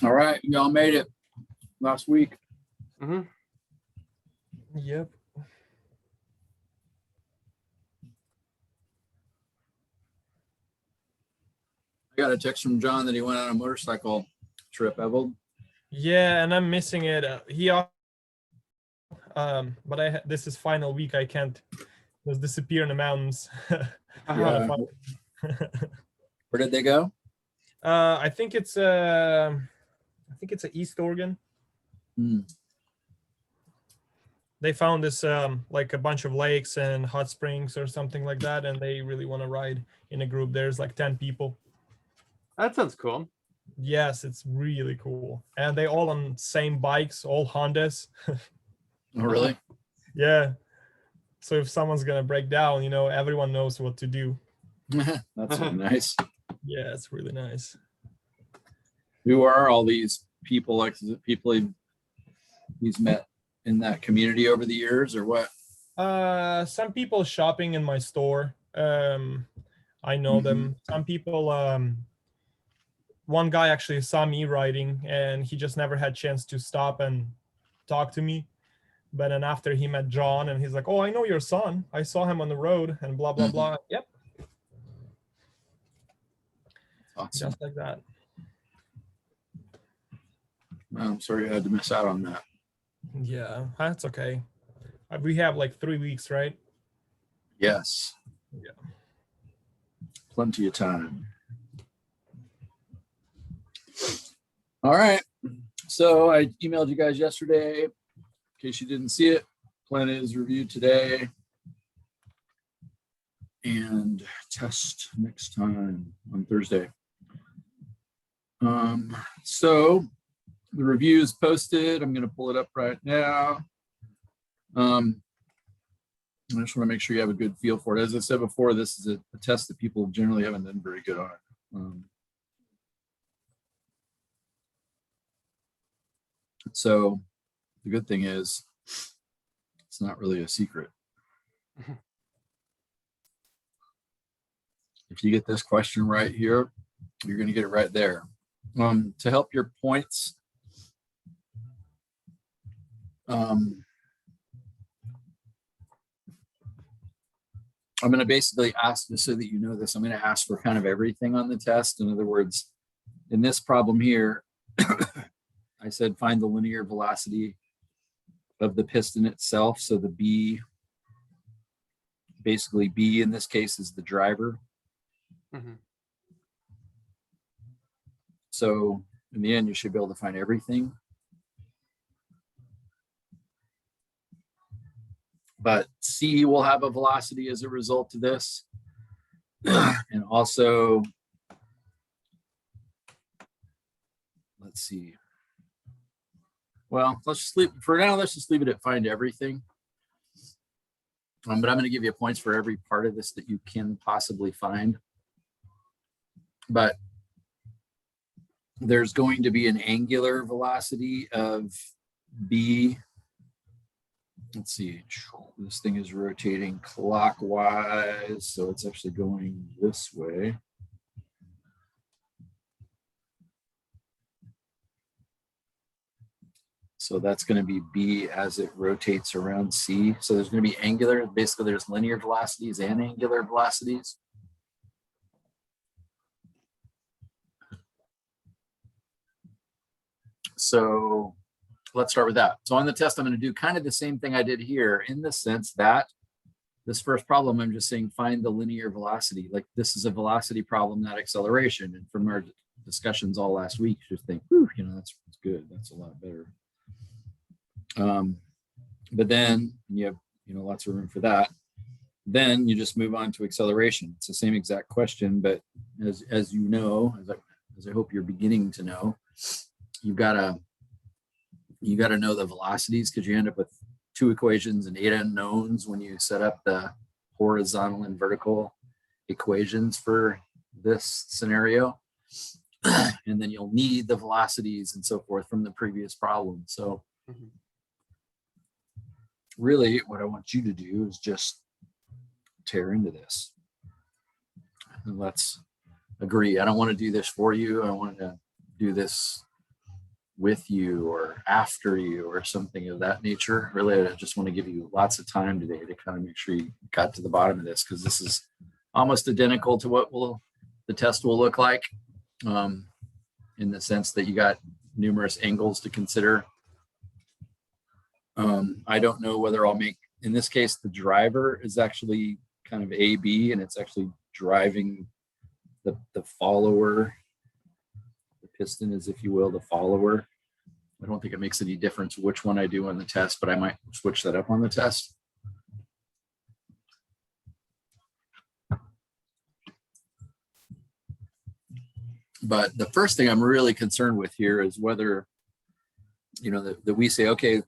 All right, y'all made it last week. Yep. I got a text from John that he went on a motorcycle trip, Evold. Yeah, and I'm missing it. But this is final week. I can't just disappear in the mountains. Yeah. Where did they go? I think it's a East Oregon. They found this like a bunch of lakes and hot springs or something like that, and they really want to ride in a group. There's like 10 people. That sounds cool. Yes, it's really cool. And they all on same bikes, all Hondas. Oh, really? Yeah. So if someone's gonna break down, everyone knows what to do. That's really nice. Yeah, it's really nice. Who are all these people? Like, is it people he's met in that community over the years, or what? Some people shopping in my store. I know them. Some people. One guy actually saw me riding, and he just never had chance to stop and talk to me. But then after he met John, and he's like, "Oh, I know your son. I saw him on the road," and blah blah blah. Yep. Awesome. Just like that. Well, I'm sorry you had to miss out on that. Yeah, that's okay. We have like 3 weeks, right? Yes. Yeah. Plenty of time. All right. So I emailed you guys yesterday. In case you didn't see it, plan is reviewed today. And test next time on Thursday. So the review is posted. I'm going to pull it up right now. I just want to make sure you have a good feel for it. As I said before, this is a test that people generally haven't done very good on. So the good thing is it's not really a secret. If you get this question right here, you're going to get it right there. To help your points, I'm going to basically ask, just so that you know this, I'm going to ask for kind of everything on the test. In other words, in this problem here, I said find the linear velocity of the piston itself. So the B, basically B in this case is the driver. So in the end, you should be able to find everything. But C will have a velocity as a result of this. And also, let's see. Well, let's just leave, for now, let's just leave it at find everything. But I'm going to give you points for every part of this that you can possibly find. But there's going to be an angular velocity of B. Let's see, this thing is rotating clockwise, so it's actually going this way. So that's going to be B as it rotates around C. So there's going to be angular, basically there's linear velocities and angular velocities. So let's start with that. So on the test, I'm going to do kind of the same thing I did here, in the sense that this first problem, I'm just saying find the linear velocity. Like, this is a velocity problem, not acceleration. And from our discussions all last week, you just think, whew, that's good. That's a lot better. But then you have lots of room for that. Then you just move on to acceleration. It's the same exact question, but as you know, as I hope you're beginning to know, you gotta know the velocities, because you end up with 2 equations and 8 unknowns when you set up the horizontal and vertical equations for this scenario. And then you'll need the velocities and so forth from the previous problem. So really what I want you to do is just tear into this. And let's agree. I don't want to do this for you. I want to do this with you or after you or something of that nature. Really, I just want to give you lots of time today to kind of make sure you got to the bottom of this, because this is almost identical to what the test will look like, in the sense that you got numerous angles to consider. I don't know whether I'll make, in this case, the driver is actually kind of AB, and it's actually driving the follower. The piston is, if you will, the follower. I don't think it makes any difference which one I do on the test, but I might switch that up on the test. But the first thing I'm really concerned with here is whether, that we say, okay,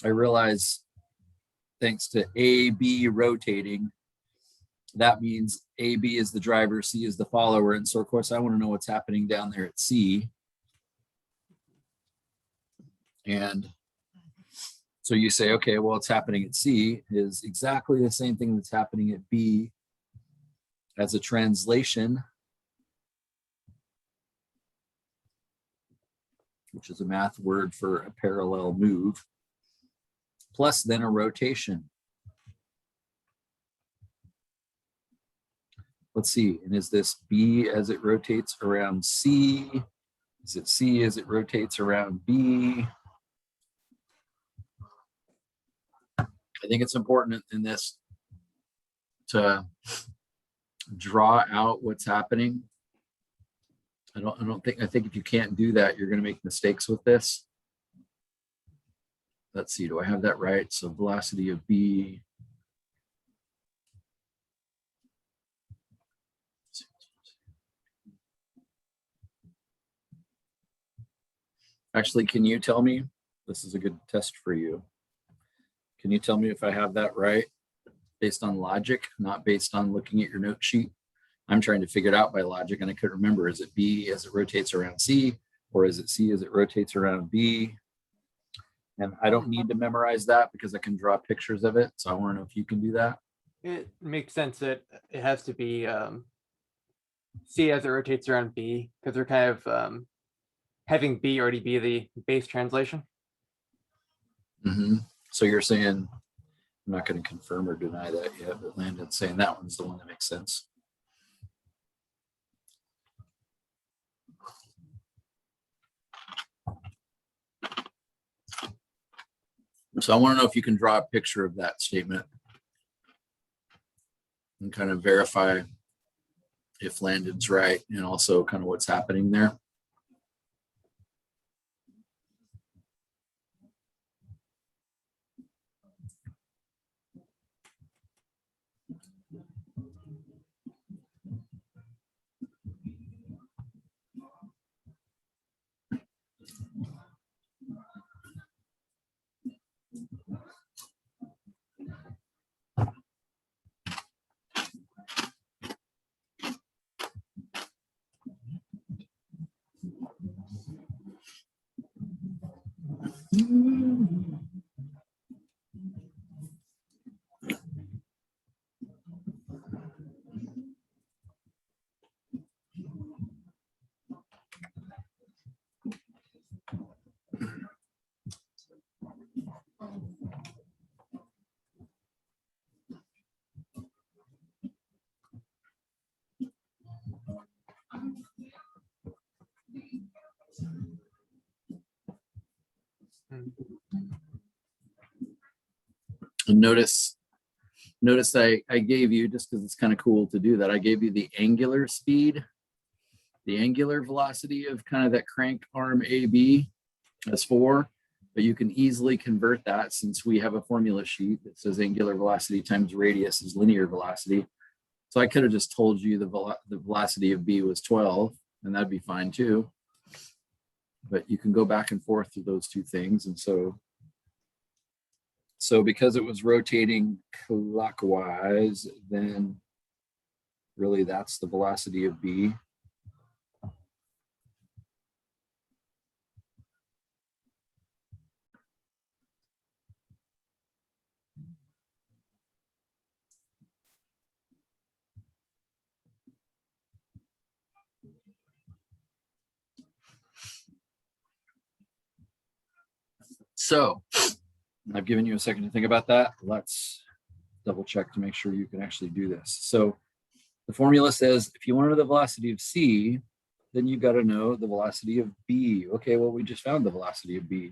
I realize thanks to AB rotating, that means AB is the driver, C is the follower. And so, of course, I want to know what's happening down there at C. And so you say, okay, well, what's happening at C is exactly the same thing that's happening at B as a translation, which is a math word for a parallel move, plus then a rotation. Let's see, and is this B as it rotates around C? Is it C as it rotates around B? I think it's important in this to draw out what's happening. I think if you can't do that, you're going to make mistakes with this. Let's see, do I have that right? So velocity of B. Actually, can you tell me, this is a good test for you. Can you tell me if I have that right based on logic, not based on looking at your note sheet? I'm trying to figure it out by logic, and I couldn't remember. Is it B as it rotates around C, or is it C as it rotates around B? And I don't need to memorize that because I can draw pictures of it. So I want to know if you can do that. It makes sense that it has to be C as it rotates around B, because they're kind of having B already be the base translation. Mm-hmm. So you're saying, I'm not going to confirm or deny that yet, but Landon's saying that one's the one that makes sense. So I want to know if you can draw a picture of that statement and kind of verify if Landon's right and also kind of what's happening there. And notice I gave you, just because it's kind of cool to do that, I gave you the angular speed, the angular velocity of kind of that crank arm AB as 4, but you can easily convert that, since we have a formula sheet that says angular velocity times radius is linear velocity. So I could have just told you the velocity of B was 12, and that'd be fine too. But you can go back and forth through those two things. And so because it was rotating clockwise, then really that's the velocity of B. So I've given you a second to think about that. Let's double check to make sure you can actually do this. So the formula says if you want to know the velocity of C, then you got to know the velocity of B. Okay, well, we just found the velocity of B.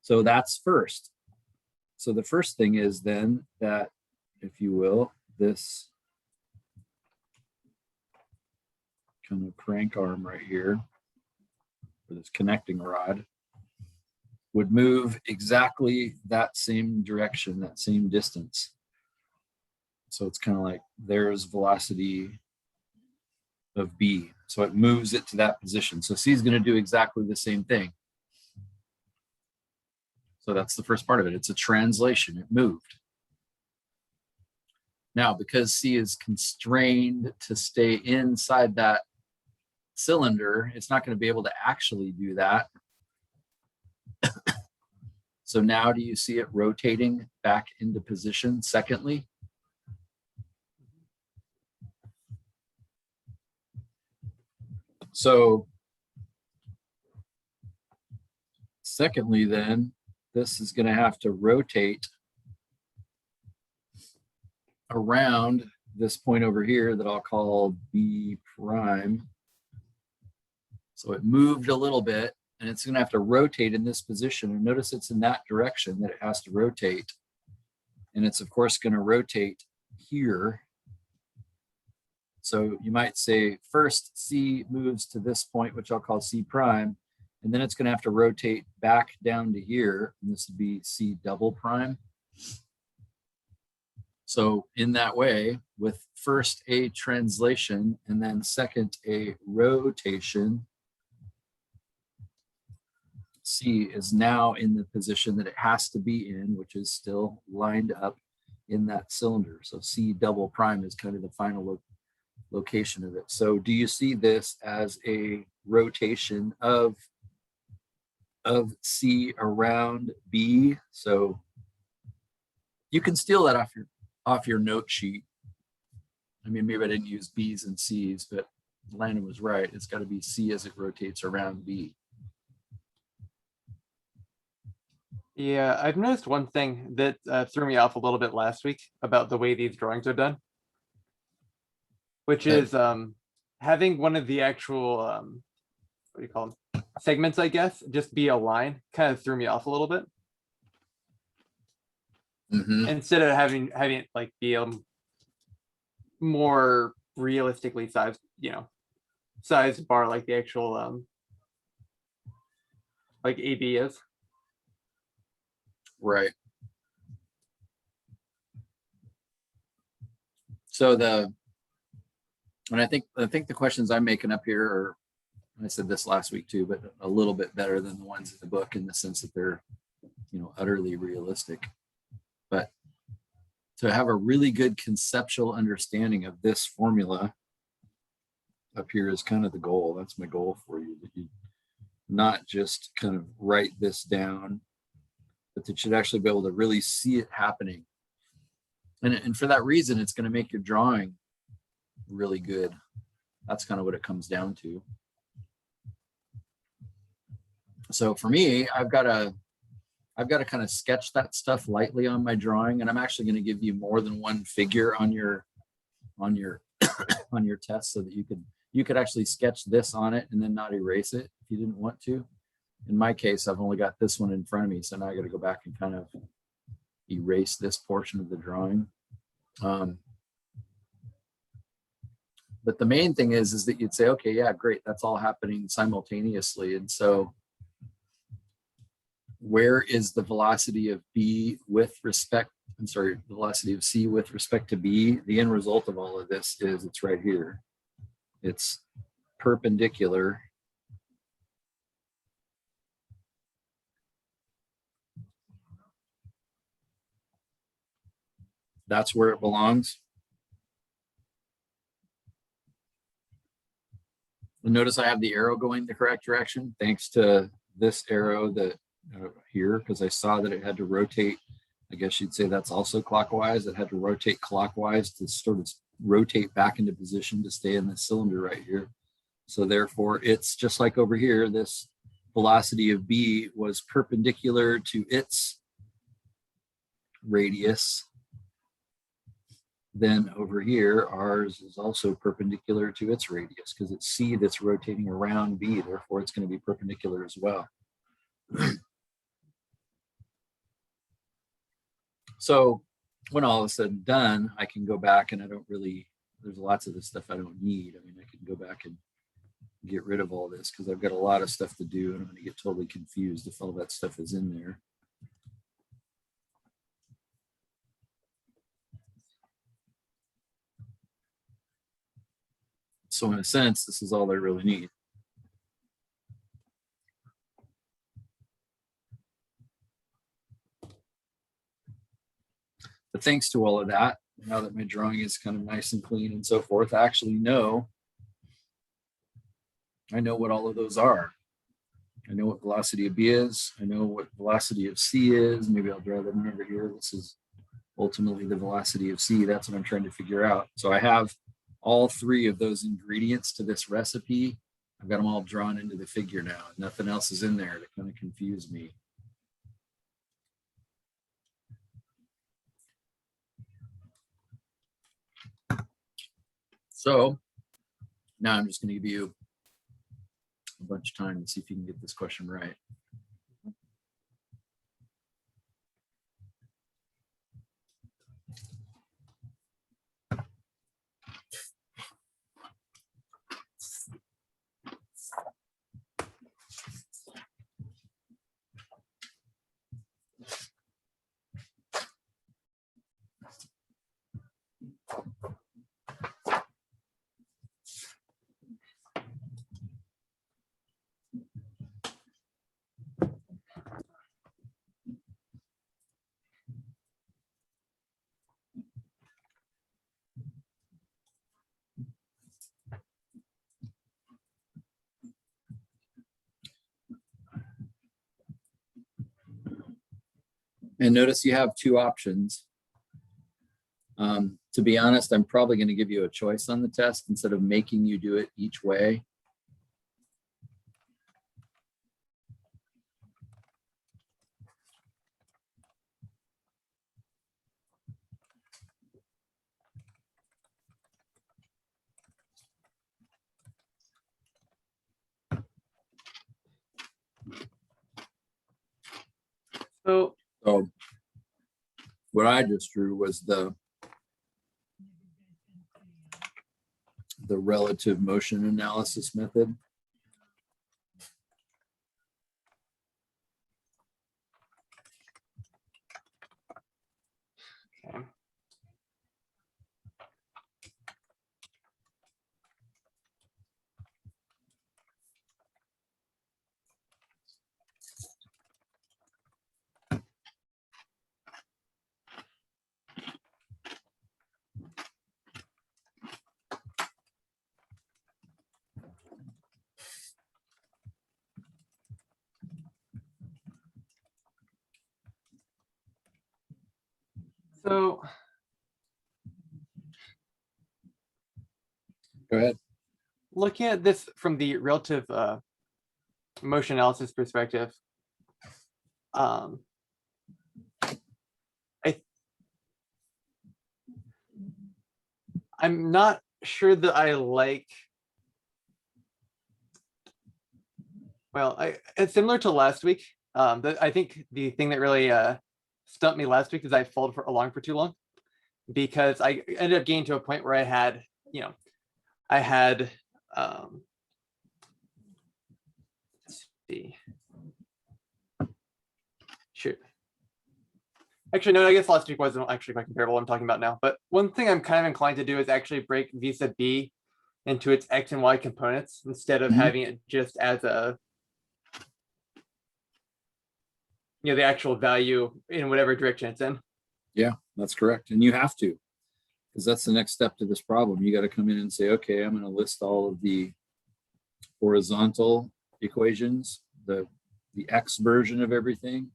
So that's first. So the first thing is then that, if you will, this kind of crank arm right here, or this connecting rod, would move exactly that same direction, that same distance. So it's kind of like there's velocity of B. So it moves it to that position. So C is going to do exactly the same thing. So that's the first part of it. It's a translation. It moved. Now, because C is constrained to stay inside that cylinder, it's not going to be able to actually do that. So now do you see it rotating back into position secondly? So secondly, then, this is going to have to rotate around this point over here that I'll call B prime. So it moved a little bit, and it's going to have to rotate in this position. And notice it's in that direction that it has to rotate. And it's, of course, going to rotate here. So you might say first C moves to this point, which I'll call C prime, and then it's going to have to rotate back down to here, and this would be C double prime. So in that way, with first a translation and then second a rotation, C is now in the position that it has to be in, which is still lined up in that cylinder. So C double prime is kind of the final location of it. So do you see this as a rotation of C around B? So you can steal that off your note sheet. I mean, maybe I didn't use B's and C's, but Landon was right. It's got to be C as it rotates around B. Yeah, I've noticed one thing that threw me off a little bit last week about the way these drawings are done, which is having one of the actual, what do you call them, segments, I guess, just be a line, kind of threw me off a little bit. Mm-hmm. Instead of having it like be a more realistically sized bar like the actual like AB is. Right. So I think the questions I'm making up here are, I said this last week too, but a little bit better than the ones in the book in the sense that they're, utterly realistic. But to have a really good conceptual understanding of this formula up here is kind of the goal. That's my goal for you, that you not just kind of write this down, but that you'd actually be able to really see it happening. And for that reason, it's going to make your drawing really good. That's kind of what it comes down to. So for me, I've got to kind of sketch that stuff lightly on my drawing, and I'm actually going to give you more than one figure on your on your test, so that you could actually sketch this on it and then not erase it if you didn't want to. In my case, I've only got this one in front of me, so now I got to go back and kind of erase this portion of the drawing. But the main thing is that you'd say, okay, yeah, great, that's all happening simultaneously. And so where is the velocity of B with respect, the velocity of C with respect to B? The end result of all of this is it's right here. It's perpendicular . That's where it belongs. And notice I have the arrow going the correct direction, thanks to this arrow that here, because I saw that it had to rotate. I guess you'd say that's also clockwise. It had to rotate clockwise to sort of rotate back into position to stay in the cylinder right here. So therefore, it's just like over here, this velocity of B was perpendicular to its radius, then over here, ours is also perpendicular to its radius because it's C that's rotating around B, therefore it's going to be perpendicular as well. So when all is said and done, I can go back and I don't really, there's lots of this stuff I don't need. I mean, I can go back and get rid of all this because I've got a lot of stuff to do and I'm going to get totally confused if all that stuff is in there. So in a sense, this is all I really need. But thanks to all of that, now that my drawing is kind of nice and clean and so forth, I actually know, I know what all of those are. I know what velocity of B is. I know what velocity of C is. Maybe I'll draw that over here. This is ultimately the velocity of C. That's what I'm trying to figure out. So I have all three of those ingredients to this recipe. I've got them all drawn into the figure now. Nothing else is in there to kind of confuse me. So now I'm just going to give you a bunch of time to see if you can get this question right. And notice you have two options. To be honest, I'm probably going to give you a choice on the test instead of making you do it each way. So what I just drew was the relative motion analysis method. okay. So Go ahead. looking at this from the relative motion analysis perspective, I'm not sure that I like, well, it's similar to last week. I think the thing that really stumped me last week is I followed along for too long because I ended up getting to a point where I had, let's see. Shoot. Actually, no, I guess last week wasn't actually quite comparable I'm talking about now. But one thing I'm kind of inclined to do is actually break visa B into its X and Y components instead of having it just as a, the actual value in whatever direction it's in. Yeah, that's correct. And you have to, because that's the next step to this problem. You got to come in and say, okay, I'm going to list all of the horizontal equations, the X version of everything,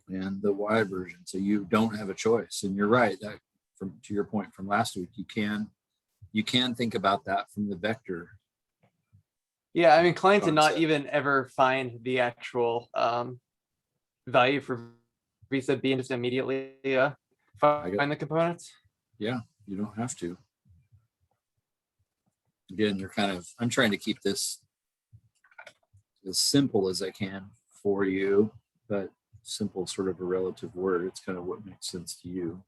and the Y version. So you don't have a choice. And you're right, that to your point from last week, you can think about that from the vector Yeah, I'm inclined to not Concept. even ever find the actual value for v sub b and just immediately find the components. Yeah, you don't have to. Again, you're kind of, I'm trying to keep this as simple as I can for you, but simple is sort of a relative word. It's kind of what makes sense to you.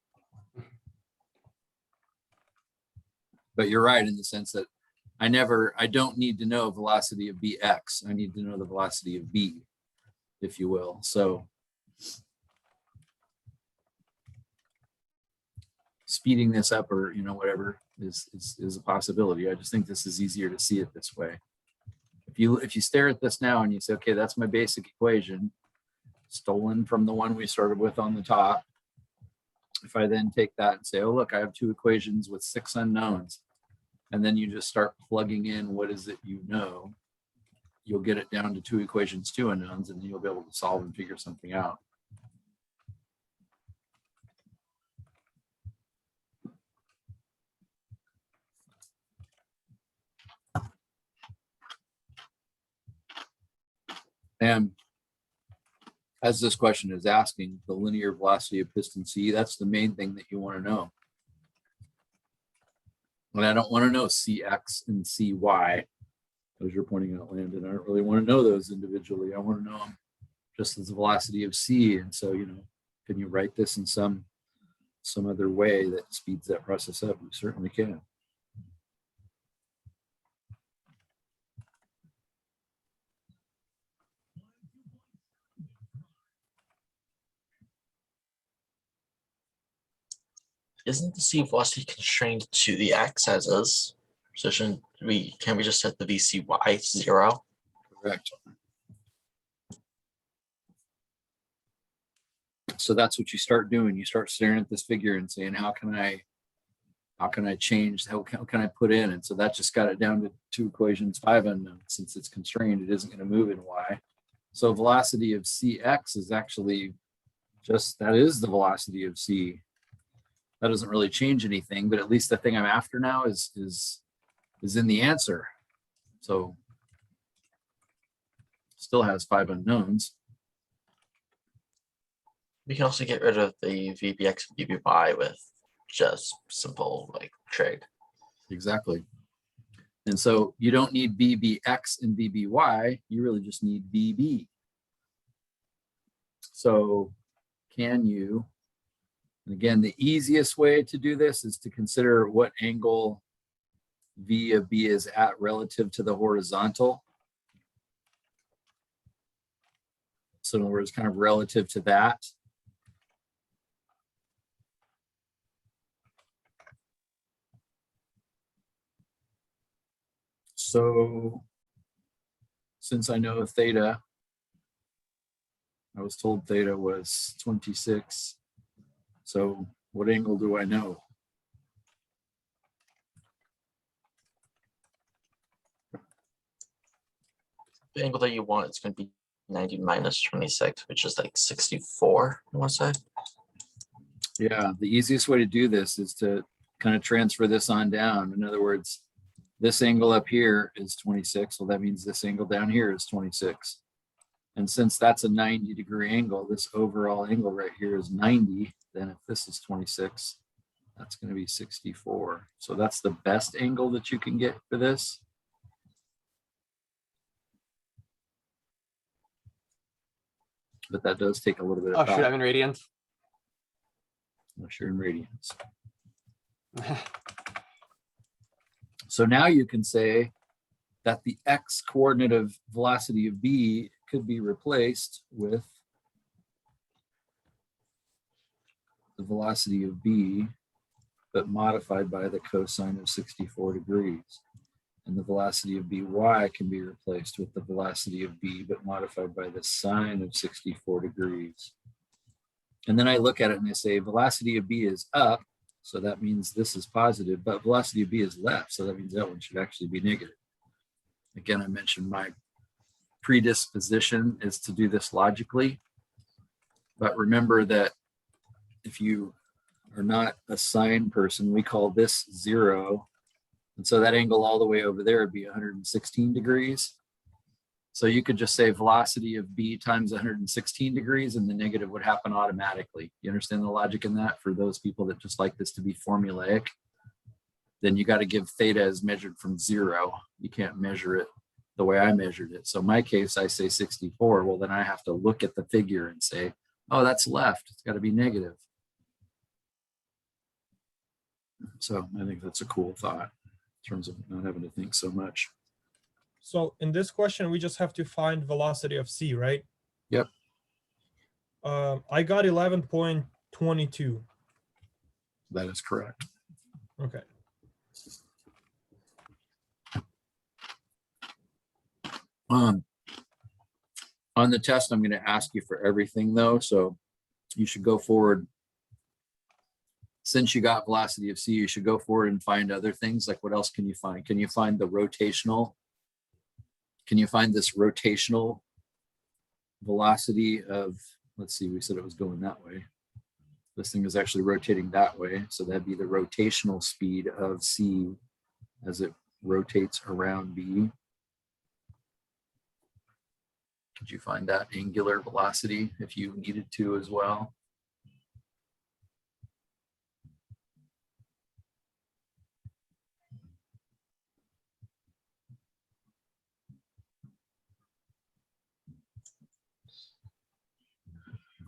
But you're right in the sense that I don't need to know velocity of bx. I need to know the velocity of b, if you will. So speeding this up or, you know, whatever is a possibility. I just think this is easier to see it this way. If you stare at this now and you say, okay, that's my basic equation, stolen from the one we started with on the top. If I then take that and say, oh, look, I have two equations with 6 unknowns, and then you just start plugging in what is it you know, you'll get it down to 2 equations, 2 unknowns, and then you'll be able to solve and figure something out. And as this question is asking, the linear velocity of piston C, that's the main thing that you want to know. And I don't want to know CX and CY, as you're pointing out, Landon. I don't really want to know those individually. I want to know them just as the velocity of C. And so, you know, can you write this in some other way that speeds that process up? You certainly can. Isn't the C velocity constrained to the x as is? So can we just set the VCY 0? Correct. So that's what you start doing. You start staring at this figure and saying, how can I change, how can I put in? And so that just got it down to 2 equations, 5 unknowns. Since it's constrained, it isn't going to move in Y. So velocity of CX is actually just, that is the velocity of C. That doesn't really change anything, but at least the thing I'm after now is in the answer. So still has 5 unknowns. We can also get rid of the VBX and VBY with just simple like trig. Exactly. And so you don't need BBX and BBY, you really just need BB. So can you, and again, the easiest way to do this is to consider what angle V of B is at relative to the horizontal. So in other words, kind of relative to that. So since I know theta, I was told theta was 26. So what angle do I know? The angle that you want is going to be 90 minus 26, which is like 64, I want to say. Yeah, the easiest way to do this is to kind of transfer this on down. In other words, this angle up here is 26. Well, that means this angle down here is 26. And since that's a 90-degree angle, this overall angle right here is 90. Then if this is 26, that's going to be 64. So that's the best angle that you can get for this. But that does take a little bit of Oh, time. shoot, I'm in radians. Unless you're in radians. So now you can say that the x coordinate of velocity of B could be replaced with the velocity of B, but modified by the cosine of 64 degrees. And the velocity of By can be replaced with the velocity of B, but modified by the sine of 64 degrees. And then I look at it and I say velocity of B is up, so that means this is positive, but velocity of B is left, so that means that one should actually be negative. Again, I mentioned my predisposition is to do this logically, but remember that if you are not a sine person, we call this 0 And so that angle all the way over there would be 116 degrees. So you could just say velocity of B times 116 degrees, and the negative would happen automatically. You understand the logic in that? For those people that just like this to be formulaic, then you got to give theta as measured from 0. You can't measure it the way I measured it. So in my case, I say 64. Well, then I have to look at the figure and say, oh, that's left. It's got to be negative. So I think that's a cool thought in terms of not having to think so much. So in this question, we just have to find velocity of C, right? Yep. I got 11.22. That is correct. Okay. On the test, I'm going to ask you for everything though. So you should go forward. Since you got velocity of C, you should go forward and find other things. Like what else can you find? Can you find the rotational? Can you find this rotational velocity of, let's see, we said it was going that way. This thing is actually rotating that way. So that'd be the rotational speed of C as it rotates around B. Could you find that angular velocity if you needed to as well?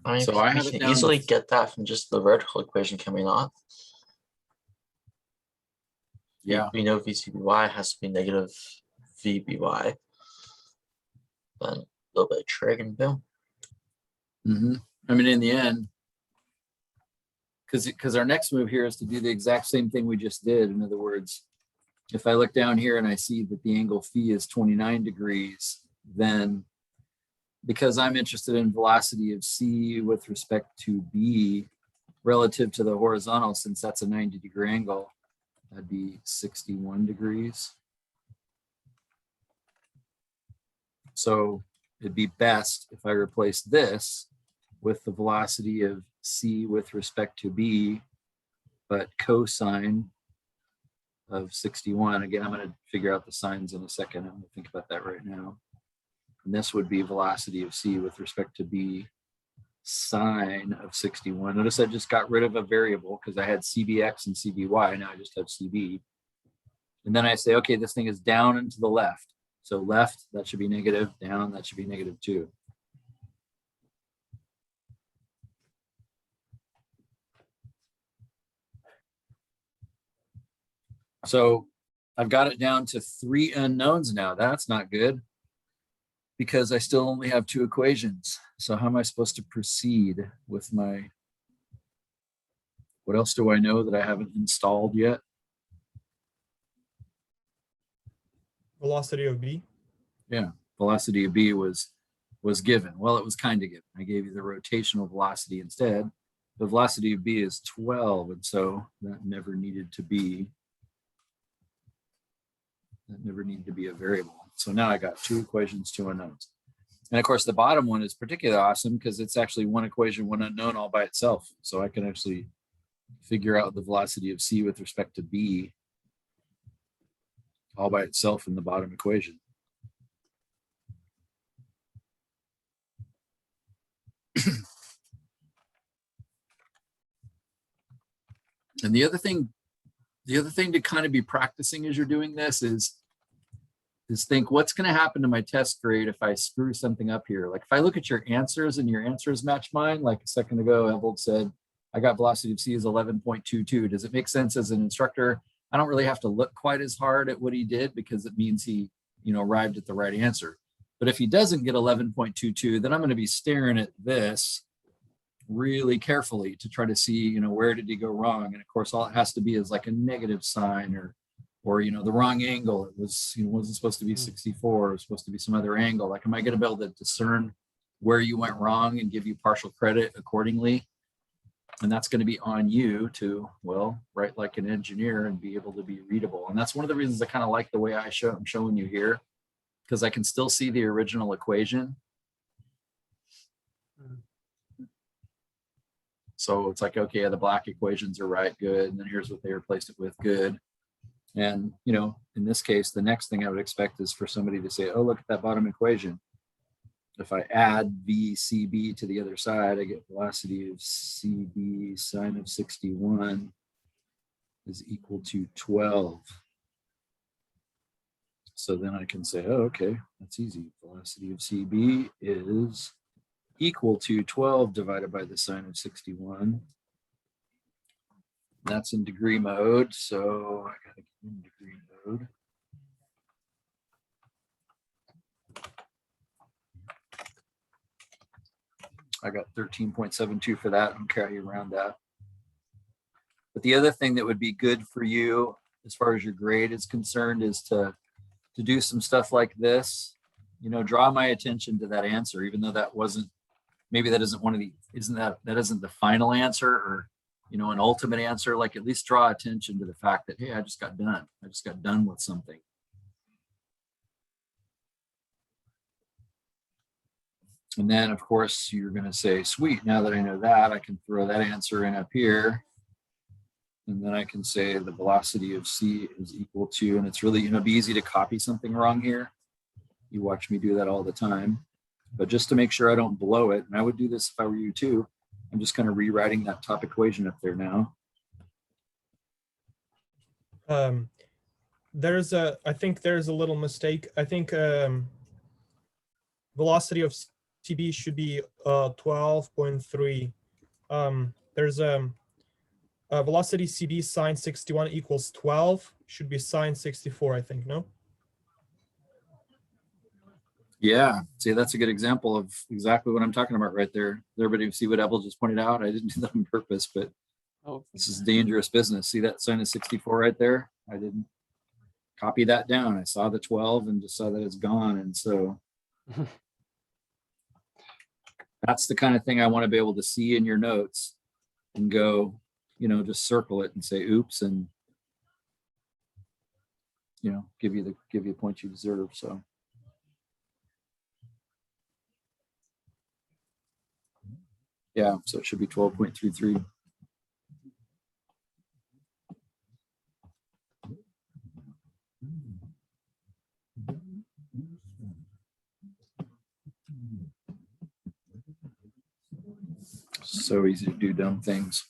I mean, So I we have it can down easily to- get that from just the vertical equation, can we not? Yeah. We know VCBY has to be negative VBY. Then a little bit of trig and boom. I mean, in the end, because our next move here is to do the exact same thing we just did. In other words, if I look down here and I see that the angle phi is 29 degrees, then because I'm interested in velocity of C with respect to B relative to the horizontal, since that's a 90-degree angle, that'd be 61 degrees. So it'd be best if I replace this with the velocity of C with respect to B, but cosine of 61. Again, I'm going to figure out the signs in a second. I'm going to think about that right now. And this would be velocity of C with respect to B, sine of 61. Notice I just got rid of a variable because I had CBX and CBY. Now I just have CB. And then I say, okay, this thing is down and to the left. So left, that should be negative. Down, that should be negative 2. So I've got it down to 3 unknowns now. That's not good because I still only have 2 equations. So how am I supposed to proceed with my, what else do I know that I haven't installed yet? Velocity of B. Yeah, velocity of B was given. Well, it was kind of given. I gave you the rotational velocity instead. The velocity of B is 12, and so that never needed to be a variable. So now I got 2 equations, 2 unknowns. And of course, the bottom one is particularly awesome because it's actually 1 equation, 1 unknown all by itself. So I can actually figure out the velocity of C with respect to B all by itself in the bottom equation. And the other thing to kind of be practicing as you're doing this is think what's going to happen to my test grade if I screw something up here. Like if I look at your answers and your answers match mine, like a second ago, Evold said, I got velocity of C is 11.22. Does it make sense as an instructor? I don't really have to look quite as hard at what he did because it means he, arrived at the right answer. But if he doesn't get 11.22, then I'm going to be staring at this really carefully to try to see, where did he go wrong? And of course, all it has to be is like a negative sign or the wrong angle. It was, wasn't supposed to be 64. It was supposed to be some other angle. Like, am I going to be able to discern where you went wrong and give you partial credit accordingly? And that's going to be on you to, write like an engineer and be able to be readable. And that's one of the reasons I kind of like the way I'm showing you here, because I can still see the original equation. So it's like, okay, the black equations are right, good. And then here's what they replaced it with, good. And, you know, in this case, the next thing I would expect is for somebody to say, oh, look at that bottom equation. If I add VCB to the other side, I get velocity of CB sine of 61 is equal to 12. So then I can say, oh, okay, that's easy. Velocity of CB is equal to 12 divided by the sine of 61. That's in degree mode, so I gotta get in degree mode. I got 13.72 for that. I'm carrying around that. But the other thing that would be good for you as far as your grade is concerned is to do some stuff like this. You know, draw my attention to that answer, even though that wasn't, maybe that isn't one of the, that isn't the final answer or, you know, an ultimate answer. Like, at least draw attention to the fact that, hey, I just got done. I just got done with something. And then, of course, you're going to say, sweet, now that I know that, I can throw that answer in up here. And then I can say the velocity of C is equal to, and it's really, you know, be easy to copy something wrong here. You watch me do that all the time. But just to make sure I don't blow it, and I would do this if I were you too, I'm just kind of rewriting that top equation up there now. I think there's a little mistake. I think velocity of CB should be 12.3. There's velocity CB sine 61 equals 12. Should be sine 64, I think, no? Yeah, see, that's a good example of exactly what I'm talking about right there. Everybody see what Evel just pointed out? I didn't do that on purpose, but this is dangerous business. See that sine of 64 right there? I didn't copy that down. I saw the 12 and just saw that it's gone. And so that's the kind of thing I want to be able to see in your notes and go, you know, just circle it and say, oops, and, you know, give you a point you deserve. So. Yeah, so it should be 12.33. So easy to do dumb things.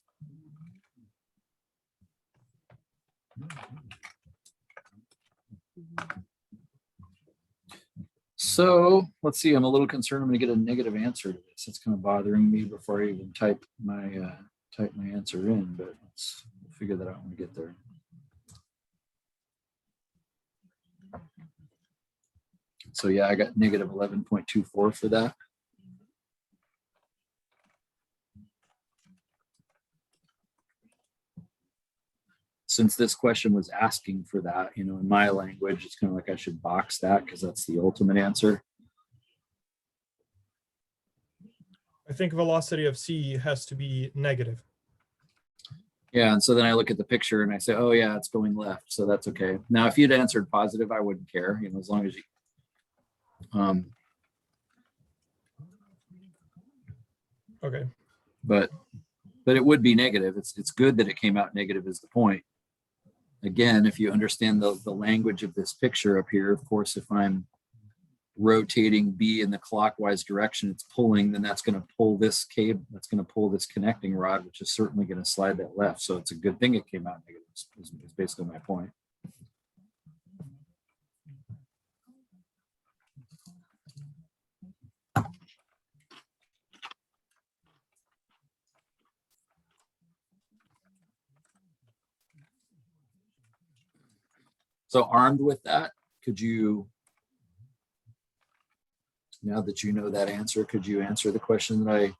So let's see, I'm a little concerned I'm going to get a negative answer to this. It's kind of bothering me before I even type my answer in, but we'll figure that out when we get there. So yeah, I got negative 11.24 for that. Since this question was asking for that, you know, in my language, it's kind of like I should box that because that's the ultimate answer. I think velocity of C has to be negative. Yeah, and so then I look at the picture and I say, oh yeah, it's going left, so that's okay. Now, if you'd answered positive, I wouldn't care, you know, as long as you. Okay. But it would be negative. It's good that it came out negative is the point. Again, if you understand the language of this picture up here, of course, if I'm rotating B in the clockwise direction, it's pulling, then that's going to pull this cable, that's going to pull this connecting rod, which is certainly going to slide that left. So it's a good thing it came out negative, is basically my point. So armed with that, could you, now that you know that answer, could you answer the question that I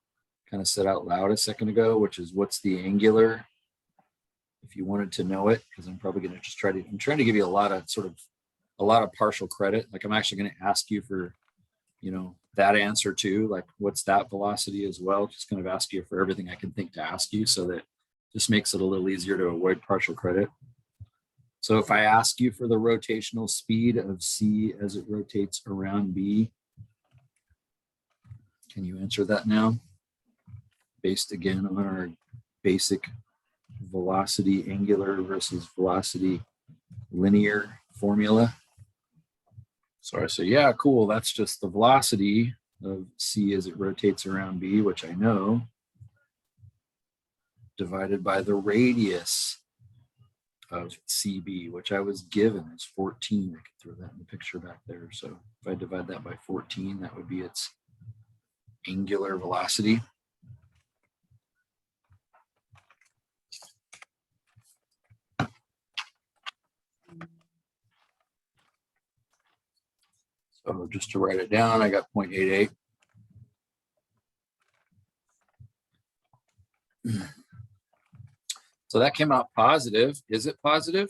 kind of said out loud a second ago, which is what's the angular, if you wanted to know it, because I'm probably going to just I'm trying to give you a lot of partial credit. Like I'm actually going to ask you for, you know, that answer too, like what's that velocity as well, just kind of ask you for everything I can think to ask you, so that just makes it a little easier to avoid partial credit. So if I ask you for the rotational speed of C as it rotates around B, can you answer that now? Based again on our basic velocity angular versus velocity linear formula. So I say, yeah, cool. That's just the velocity of C as it rotates around B, which I know, divided by the radius of CB, which I was given as 14. I could throw that in the picture back there. So if I divide that by 14, that would be its angular velocity. So just to write it down, I got 0.88. So that came out positive. Is it positive?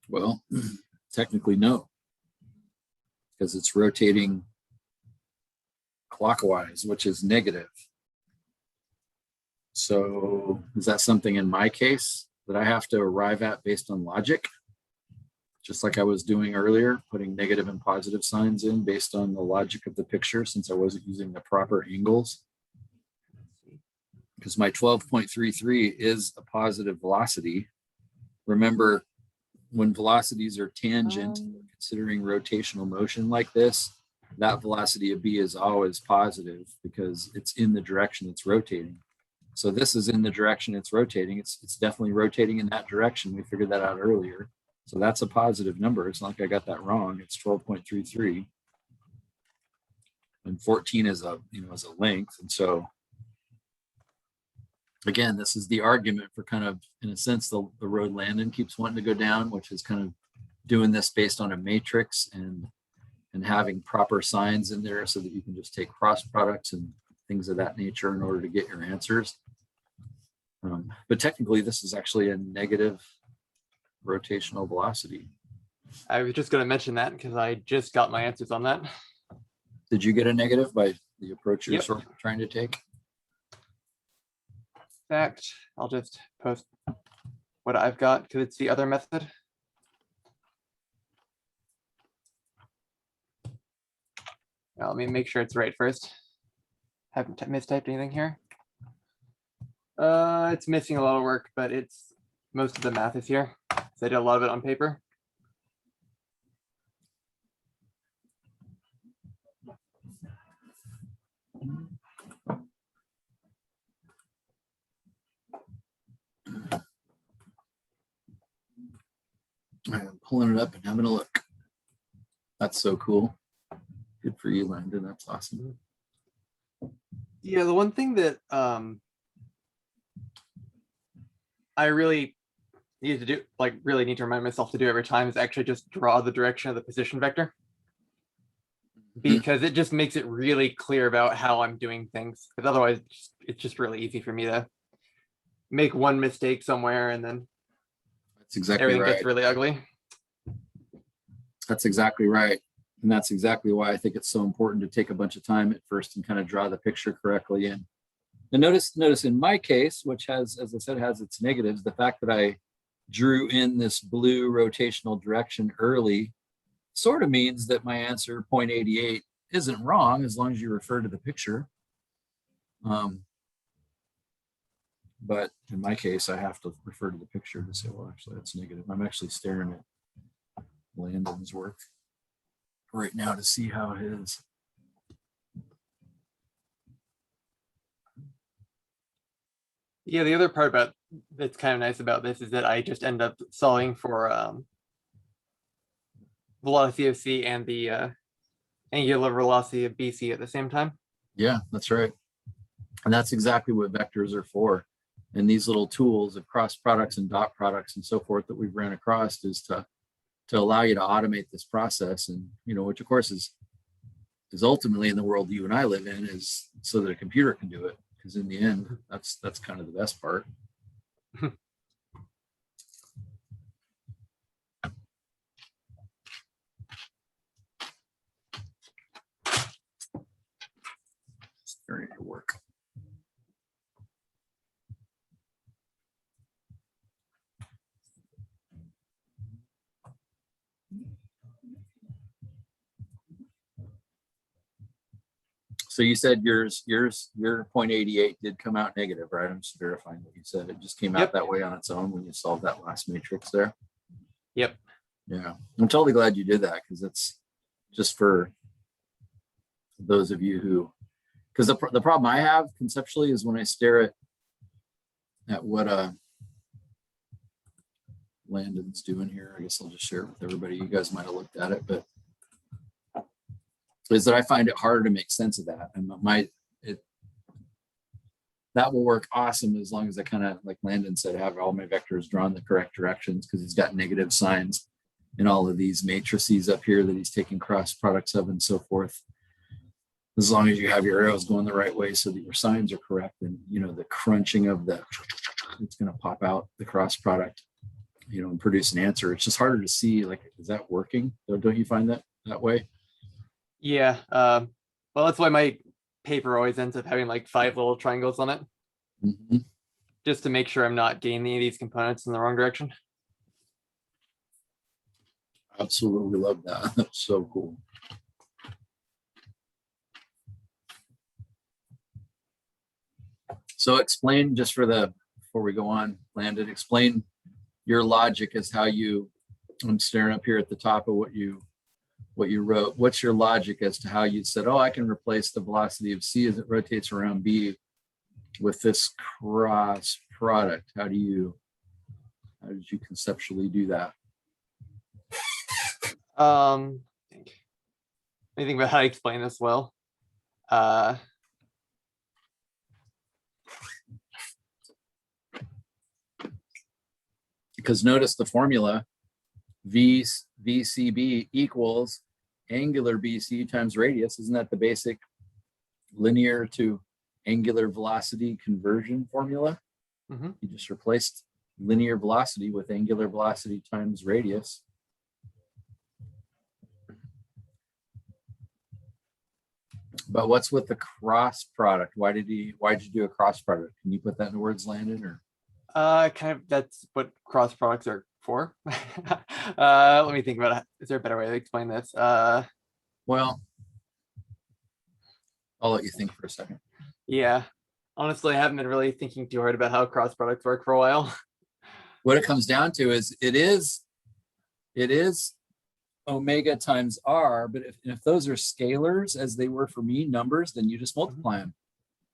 Well, technically no, because it's rotating clockwise, which is negative. So is that something in my case that I have to arrive at based on logic? Just like I was doing earlier, putting negative and positive signs in based on the logic of the picture, since I wasn't using the proper angles. Because my 12.33 is a positive velocity. Remember, when velocities are tangent, considering rotational motion like this, that velocity of B is always positive because it's in the direction it's rotating. So this is in the direction it's rotating. It's definitely rotating in that direction. We figured that out earlier. So that's a positive number. It's not like I got that wrong. It's 12.33. And 14 is a, is a length. And so again, this is the argument for kind of, in a sense, the road Landon keeps wanting to go down, which is kind of doing this based on a matrix and having proper signs in there so that you can just take cross products and things of that nature in order to get your answers. But technically, this is actually a negative rotational velocity. I was just going to mention that because I just got my answers on that. Did you get a negative by the approach you're Yep. sort of trying to take? In fact, I'll just post what I've got because it's the other method. Now, let me make sure it's right first. Haven't mistyped anything here. It's missing a lot of work, but it's most of the math is here. So I did a lot of it on paper. I'm pulling it up and having a look. That's so cool. Good for you, Landon. That's awesome. Yeah, the one thing that I really need to do, really need to remind myself to do every time is actually just draw the direction of the position vector. Because it just makes it really clear about how I'm doing things. Because otherwise, it's just really easy for me to make one mistake somewhere and then That's exactly everything right. gets really ugly. That's exactly right. And that's exactly why I think it's so important to take a bunch of time at first and kind of draw the picture correctly. And notice in my case, which has, as I said, has its negatives, the fact that I drew in this blue rotational direction early sort of means that my answer 0.88 isn't wrong as long as you refer to the picture. But in my case, I have to refer to the picture to say, well, actually, that's negative. I'm actually staring at Landon's work right now to see how his. Yeah, the other part about that's kind of nice about this is that I just end up solving for velocity of C and the angular velocity of BC at the same time. Yeah, that's right. And that's exactly what vectors are for. And these little tools of cross products and dot products and so forth that we've ran across is to allow you to automate this process. And, which of course is ultimately in the world you and I live in, is so that a computer can do it. Because in the end, that's kind of the best part. Starting to work. So you said your 0.88 did come out negative, right? I'm just verifying what you said. It just came out Yep. that way on its own when you solved that last matrix there. Yep. Yeah, I'm totally glad you did that, because it's just for those of you who, because the problem I have conceptually is when I stare at what Landon's doing here. I guess I'll just share it with everybody. You guys might have looked at it, but is that I find it harder to make sense of that. And that will work awesome as long as I kind of, like Landon said, have all my vectors drawn the correct directions, because he's got negative signs in all of these matrices up here that he's taking cross products of and so forth. As long as you have your arrows going the right way so that your signs are correct, and the crunching of it's going to pop out the cross product, and produce an answer. It's just harder to see, like, is that working? Don't you find that way? Yeah. Well, that's why my paper always ends up having like 5 little triangles on it, Mm-hmm. just to make sure I'm not getting any of these components in the wrong direction. Absolutely love that. That's so cool. So explain, just before we go on, Landon, explain your logic as how I'm staring up here at the top of what you wrote. What's your logic as to how you said, oh, I can replace the velocity of C as it rotates around B with this cross product? How did you conceptually do that? Let me think about how to explain this well. Because notice the formula, VCB equals angular BC times radius. Isn't that the basic linear to angular velocity conversion formula? Mm-hmm. You just replaced linear velocity with angular velocity times radius. But what's with the cross product? Why'd you do a cross product? Can you put that into words, Landon? Or Kind of, that's what cross products are for. Let me think about it. Is there a better way to explain this? Well, I'll let you think for a second. Yeah. Honestly, I haven't been really thinking too hard about how cross products work for a while. What it comes down to is it is omega times r, but if those are scalars, as they were for me, numbers, then you just multiply them.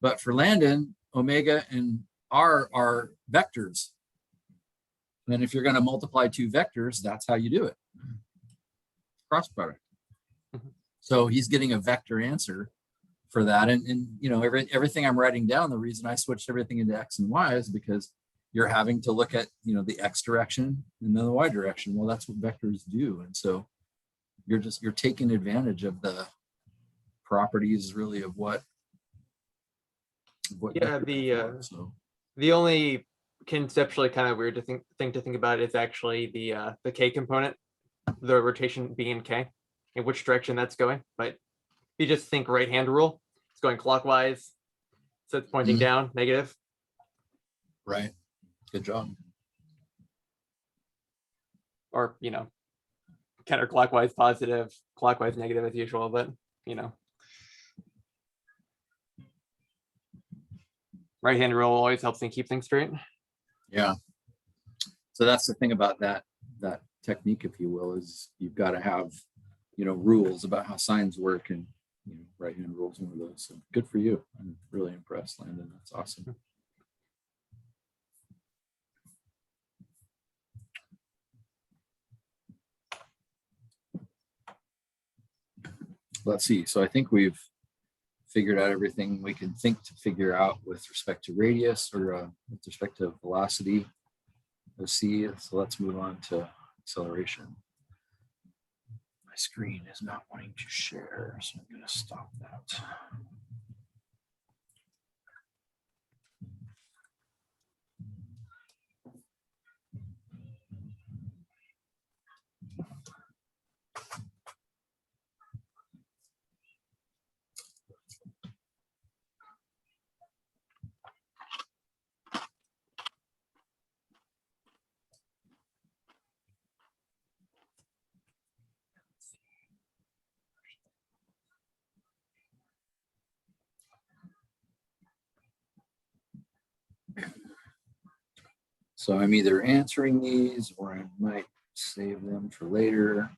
But for Landon, omega and r are vectors. And if you're going to multiply 2 vectors, that's how you do it. Cross product. So he's getting a vector answer for that. And everything I'm writing down, the reason I switched everything into X and Y is because you're having to look at, the X direction and then the Y direction. Well, that's what vectors do. And so you're taking advantage of the properties really of what Yeah, the only conceptually kind of weird thing to think about is actually the K component, the rotation B and K, in which direction that's going. But if you just think right hand rule, it's going clockwise, so it's pointing down, negative. Right. Good job. Or counterclockwise positive, clockwise negative as usual, but right hand rule always helps me keep things straight. Yeah. So that's the thing about that technique, if you will, is you've got to have, rules about how signs work, and right hand rules one of those. So good for you. I'm really impressed, Landon. That's awesome. Let's see. So I think we've figured out everything we can think to figure out with respect to radius, or with respect to velocity of C. So let's move on to acceleration. My screen is not wanting to share, so I'm going to stop that. So I'm either answering these or I might save them for later.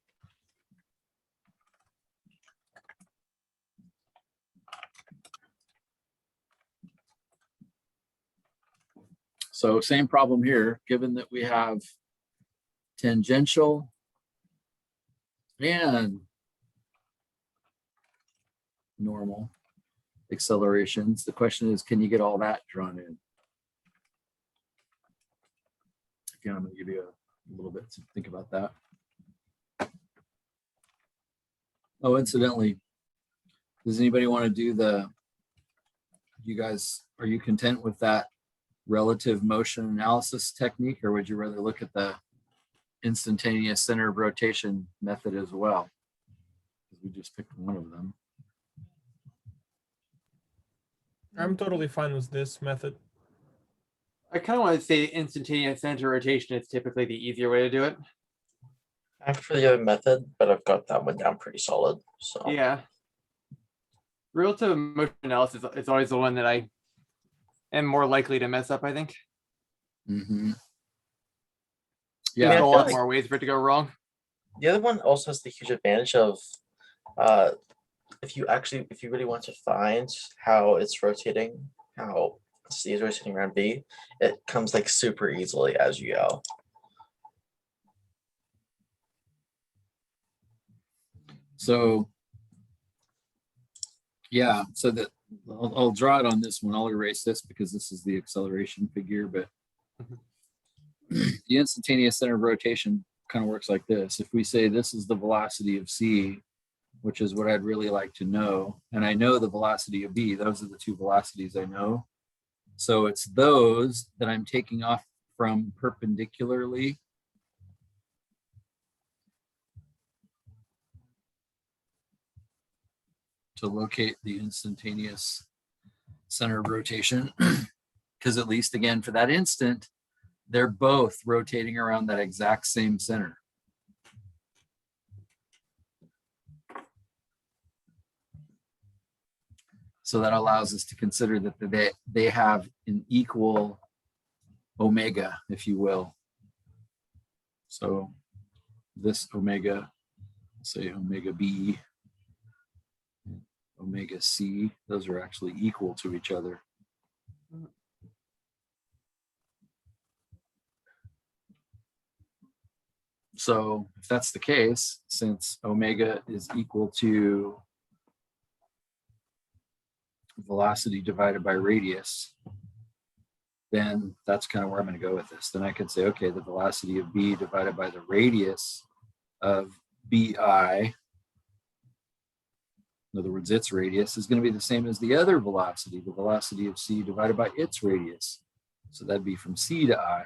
So same problem here, given that we have tangential and normal accelerations. The question is, can you get all that drawn in? Again, I'm going to give you a little bit to think about that. Oh, incidentally, does anybody want to do you guys, are you content with that relative motion analysis technique, or would you rather look at the instantaneous center of rotation method as well? We just picked one of them. I'm totally fine with this method. I kind of want to say instantaneous center rotation is typically the easier way to do it. I'm for the other method, but I've got that one down pretty solid. So Yeah. Relative motion analysis is always the one that I am more likely to mess up, I think. Mm-hmm. Yeah, There's I a feel lot like- more ways for it to go wrong. the other one also has the huge advantage of if you really want to find how it's rotating, how C is rotating around B, it comes like super easily as you go. So, yeah, so that I'll draw it on this one. I'll erase this because this is the acceleration figure, but the instantaneous center of rotation kind of works like this. If we say this is the velocity of C, which is what I'd really like to know, and I know the velocity of B, those are the two velocities I know. So it's those that I'm taking off from perpendicularly to locate the instantaneous center of rotation. Because at least again, for that instant, they're both rotating around that exact same center. So that allows us to consider that they have an equal omega, if you will. So this omega, say omega B, omega C, those are actually equal to each other. So if that's the case, since omega is equal to velocity divided by radius, then that's kind of where I'm going to go with this. Then I could say, okay, the velocity of B divided by the radius of BI, in other words, its radius, is going to be the same as the other velocity, the velocity of C divided by its radius. So that'd be from C to I.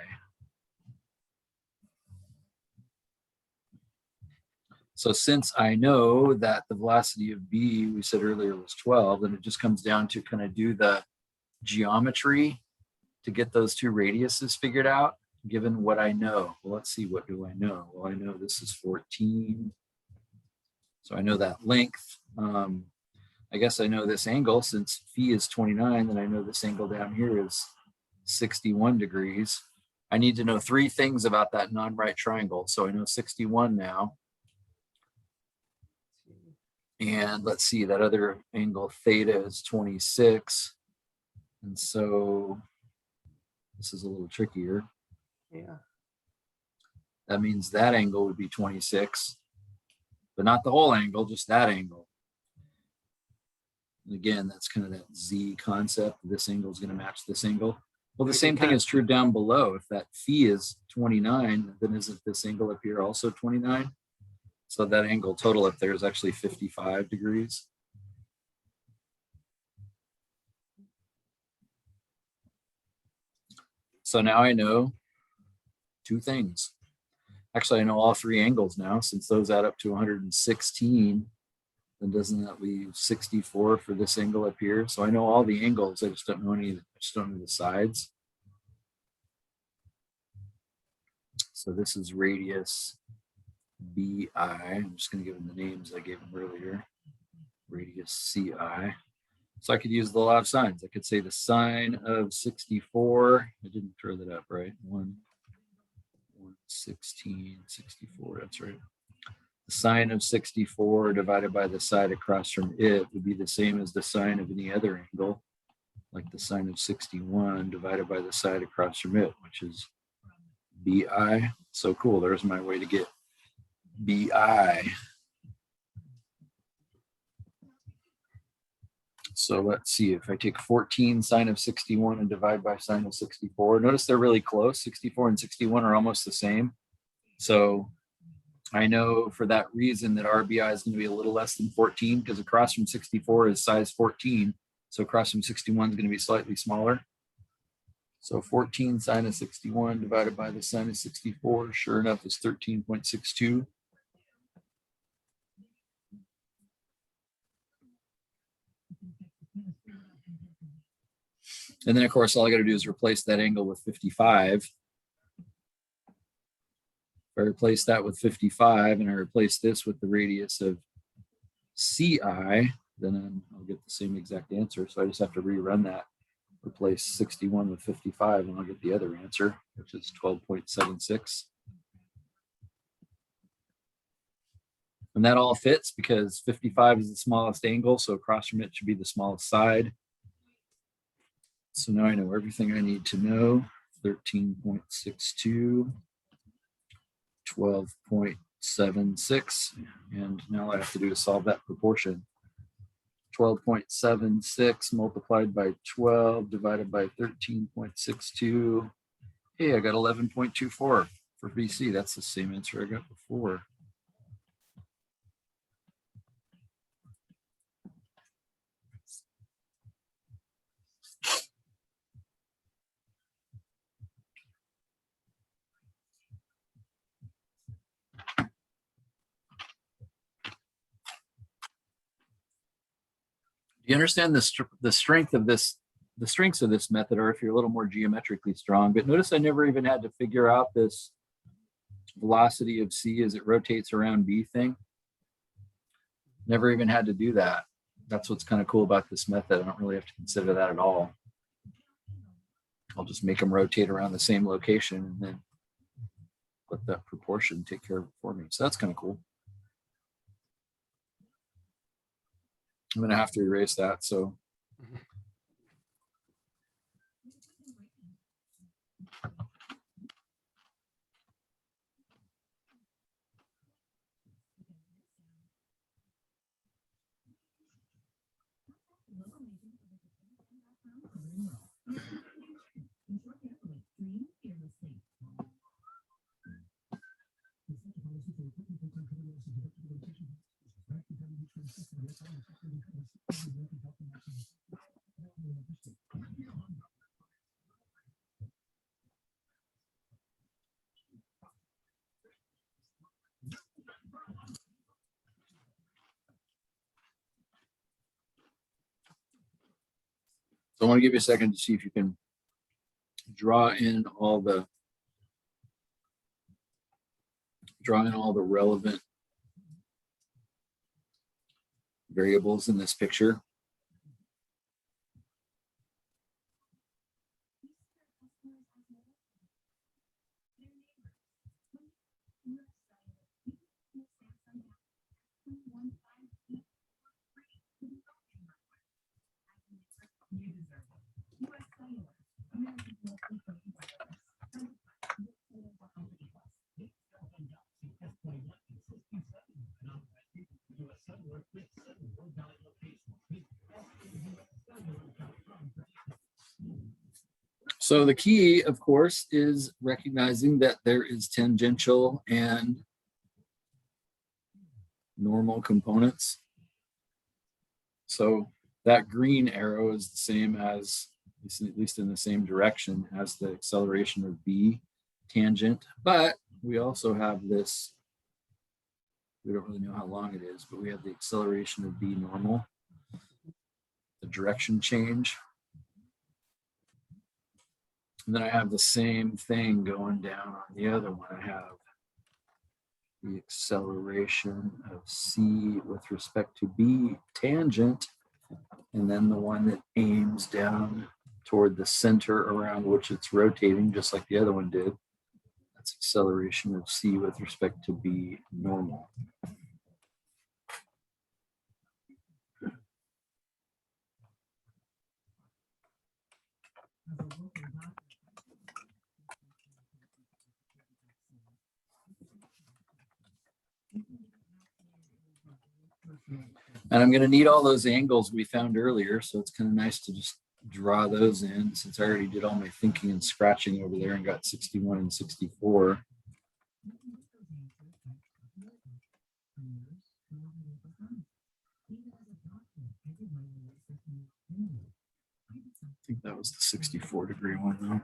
So since I know that the velocity of B, we said earlier, was 12, then it just comes down to kind of do the geometry to get those two radiuses figured out, given what I know. Well, let's see, what do I know? Well, I know this is 14. So I know that length. I guess I know this angle. Since phi is 29, then I know this angle down here is 61 degrees. I need to know three things about that non-right triangle. So I know 61 now. And let's see, that other angle theta is 26. And so this is a little trickier. Yeah. That means that angle would be 26, but not the whole angle, just that angle. And again, that's kind of that Z concept. This angle is going to match this angle. Well, the same thing is true down below. If that phi is 29, then isn't this angle up here also 29? So that angle total up there is actually 55 degrees. So now I know two things. Actually, I know all three angles now, since those add up to 116. Then doesn't that leave 64 for this angle up here? So I know all the angles. I just don't know any. I just don't know the sides. So this is radius BI. I'm just going to give them the names I gave them earlier. Radius CI. So I could use the law of sines. I could say the sine of 64. I didn't throw that up, right? 1, 16, 64, that's right. The sine of 64 divided by the side across from it would be the same as the sine of any other angle, like the sine of 61 divided by the side across from it, which is BI. So cool, there's my way to get BI. So let's see, if I take 14 sine of 61 and divide by sine of 64, notice they're really close. 64 and 61 are almost the same. So I know for that reason that RBI is going to be a little less than 14 because across from 64 is size 14. So across from 61 is going to be slightly smaller. So 14 sine of 61 divided by the sine of 64, sure enough, is 13.62. And then, of course, all I got to do is replace that angle with 55. If I replace that with 55 and I replace this with the radius of CI, then I'll get the same exact answer. So I just have to rerun that, replace 61 with 55, and I'll get the other answer, which is 12.76. And that all fits because 55 is the smallest angle, so across from it should be the smallest side. So now I know everything I need to know. 13.62. 12.76, and now all I have to do is solve that proportion. 12.76 multiplied by 12 divided by 13.62. Hey, I got 11.24 for BC. That's the same answer I got before. You understand the strength of this, the strengths of this method, or if you're a little more geometrically strong. But notice I never even had to figure out this velocity of C as it rotates around B thing. Never even had to do that. That's what's kind of cool about this method. I don't really have to consider that at all. I'll just make them rotate around the same location and then let that proportion take care of it for me. So that's kind of cool. I'm going to have to erase that. So I want to give you a second to see if you can draw in all the relevant variables in this picture. So the key, of course, is recognizing that there is tangential and normal components. So that green arrow is the same as, at least in the same direction as the acceleration of B tangent, but we also have this, we don't really know how long it is, but we have the acceleration of B normal, the direction change. And then I have the same thing going down on the other one. I have the acceleration of C with respect to B tangent, and then the one that aims down toward the center around which it's rotating, just like the other one did. that's acceleration of c with respect to b normal. And I'm going to need all those angles we found earlier, so it's kind of nice to just draw those in, since I already did all my thinking and scratching over there and got 61 and 64. I think that was the 64-degree one, though.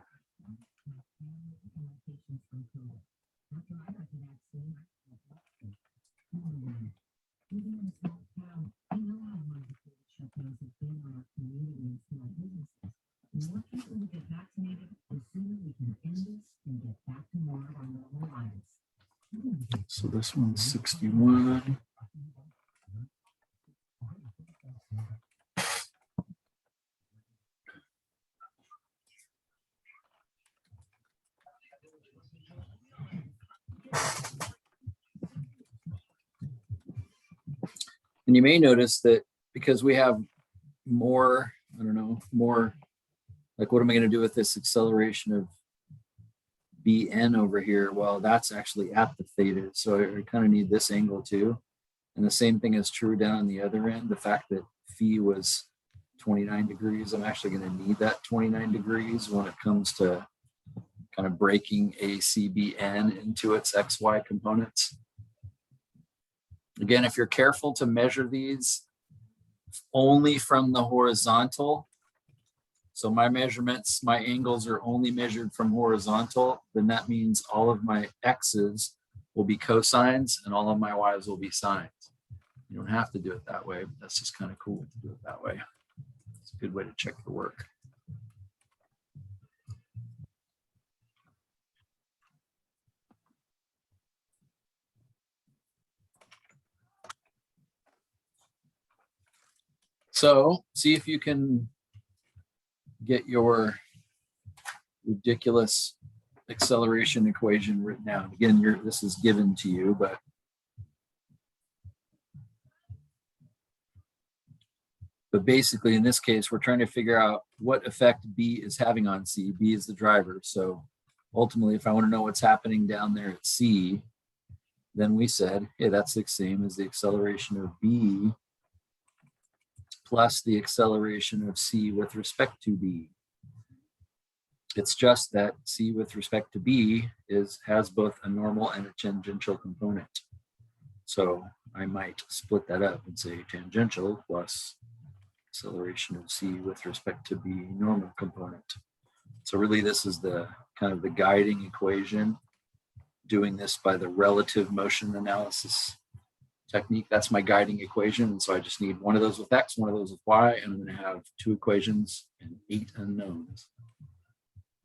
So this one's 61. And you may notice that because we have more, I don't know, more, like what am I going to do with this acceleration of Bn over here? Well, that's actually at the theta. So I kind of need this angle too. And the same thing is true down on the other end. The fact that phi was 29 degrees, I'm actually going to need that 29 degrees when it comes to kind of breaking ACBN into its XY components. Again, if you're careful to measure these only from the horizontal, so my measurements, my angles are only measured from horizontal, then that means all of my X's will be cosines and all of my Y's will be sines. You don't have to do it that way, but that's just kind of cool to do it that way. It's a good way to check your work. So see if you can get your ridiculous acceleration equation written out. Again, this is given to you, but basically in this case, we're trying to figure out what effect B is having on C. B is the driver. So ultimately, if I want to know what's happening down there at C, then we said, hey, that's the same as the acceleration of B plus the acceleration of C with respect to B. It's just that C with respect to B has both a normal and a tangential component. So I might split that up and say tangential plus acceleration of C with respect to B normal component. So really this is the kind of the guiding equation, doing this by the relative motion analysis technique. That's my guiding equation. And so I just need one of those with X, one of those with Y, and I'm going to have 2 equations and 8 unknowns.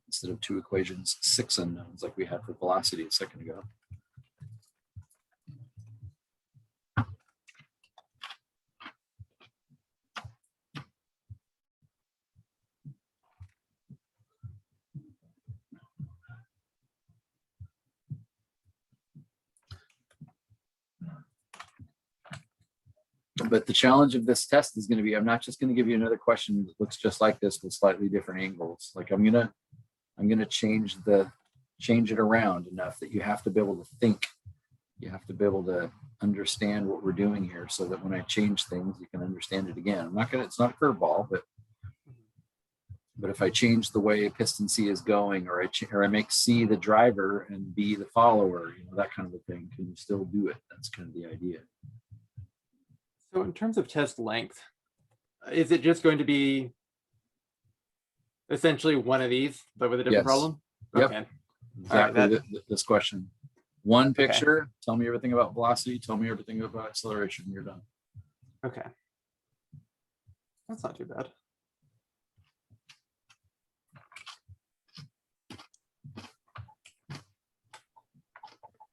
Instead of 2 equations, 6 unknowns like we had for velocity a second ago. But the challenge of this test is going to be, I'm not just going to give you another question that looks just like this with slightly different angles. Like I'm gonna change it around enough that you have to be able to think. You have to be able to understand what we're doing here, so that when I change things, you can understand it again. It's not a curveball, but if I change the way piston C is going, or I make C the driver and B the follower, that kind of a thing, can you still do it? That's kind of the idea. So in terms of test length, is it just going to be essentially one of these, but with a different Yes. problem? Yep. Okay. Exactly. All right, this question. One picture, tell me everything about velocity, tell me everything about acceleration, you're done. Okay. That's not too bad.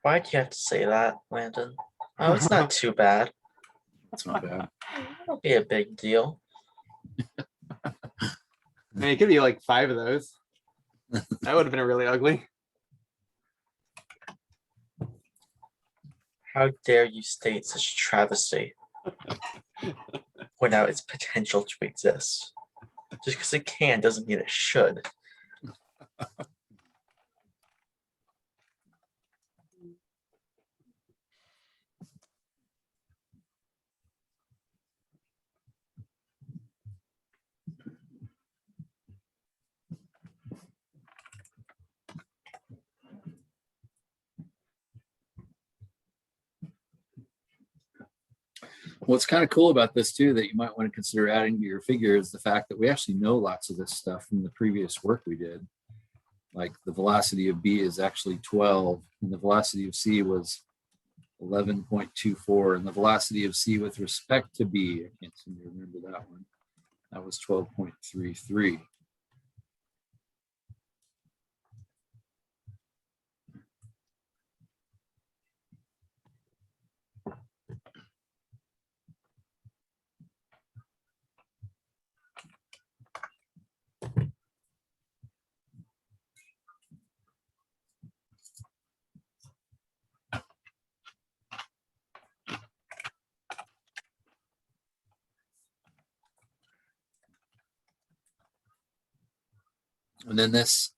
Why'd you have to say that, Landon? Oh, it's not too bad. That's not bad. It'll be a big deal. I mean, it could be like 5 of those. That would have been really ugly. How dare you state such a travesty? Point out its potential to exist. Just because it can doesn't mean it should. What's kind of cool about this too, that you might want to consider adding to your figure, is the fact that we actually know lots of this stuff from the previous work we did. Like the velocity of B is actually 12, and the velocity of C was 11.24, and the velocity of C with respect to B, I can't seem to remember that one, that was 12.33. And then this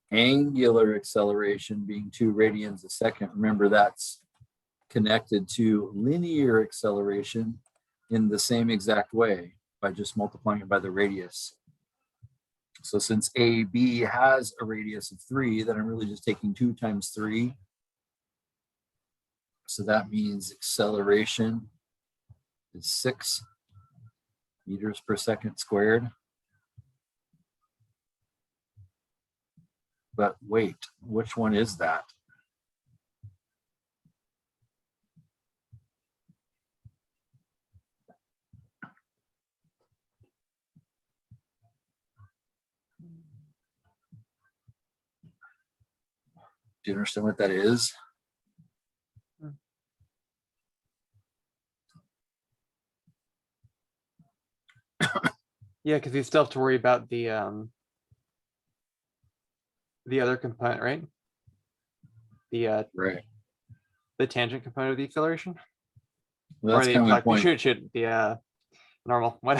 angular acceleration being 2 radians a second, remember that's connected to linear acceleration in the same exact way by just multiplying it by the radius. So since AB has a radius of 3, then I'm really just taking 2 times 3. So that means acceleration is 6 meters per second squared. But wait, which one is that? Do you understand what that is? Yeah, because you still have to worry about the other component, right? Right. The tangent component of the acceleration, Well, or that's the kind of my inflect. point. Should the normal. What?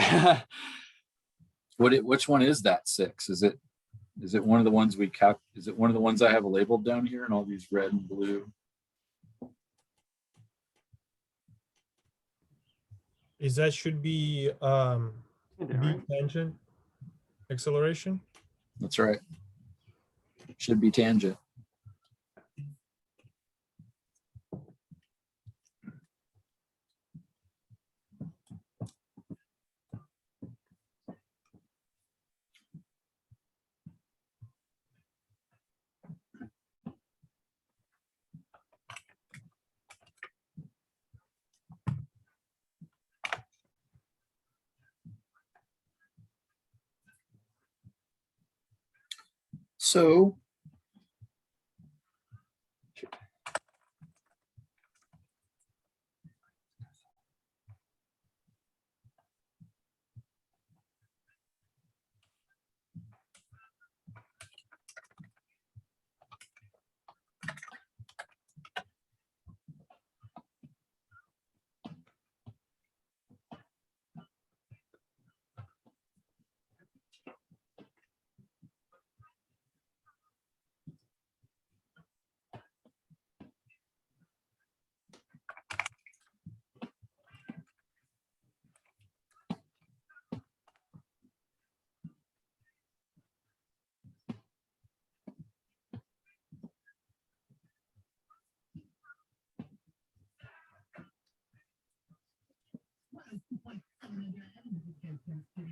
Which one is that 6? Is it one of the ones we cap? Is it one of the ones I have labeled down here and all these red and blue? Is that should be B tangent acceleration? That's right. Should be tangent. So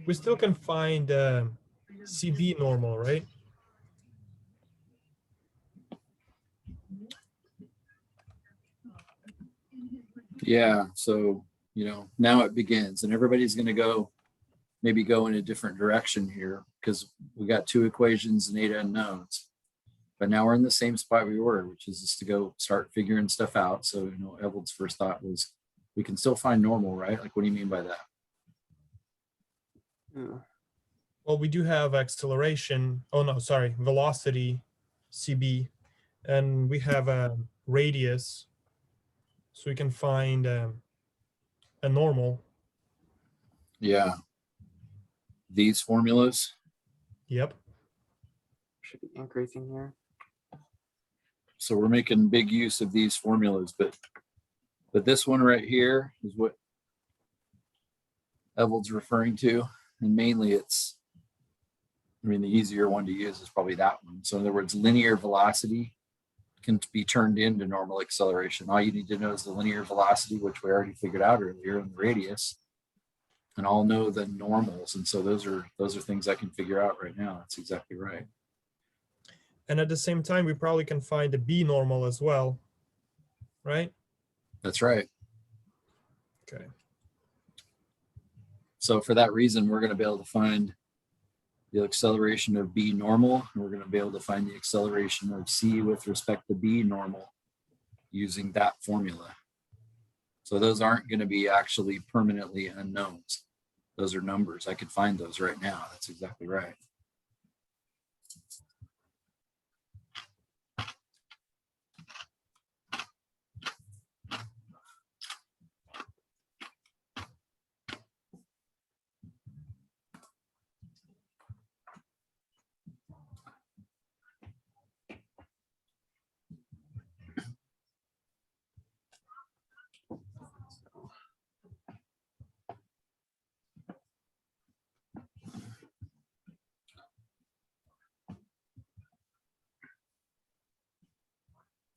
We still can find CB normal, right? yeah, so now it begins, and everybody's going to maybe go in a different direction here because we got 2 equations and 8 unknowns. But now we're in the same spot we were, which is just to go start figuring stuff out. So Evelyn's first thought was, we can still find normal, right? Like, what do you mean by that? Well, we do have acceleration. Oh no, sorry, velocity, CB, and we have a radius, so we can find a normal. Yeah. These formulas. Yep. Should be increasing here. So we're making big use of these formulas, but this one right here is what Evold's referring to. And mainly it's, I mean, the easier one to use is probably that one. So in other words, linear velocity can be turned into normal acceleration. All you need to know is the linear velocity, which we already figured out earlier, and the radius. And I'll know the normals. And so those are things I can figure out right now. That's exactly right. And at the same time, we probably can find the B normal as well, right? That's right. Okay. So for that reason, we're going to be able to find the acceleration of B normal, and we're going to be able to find the acceleration of C with respect to B normal using that formula. So those aren't going to be actually permanently unknowns. Those are numbers. I could find those right now. That's exactly right.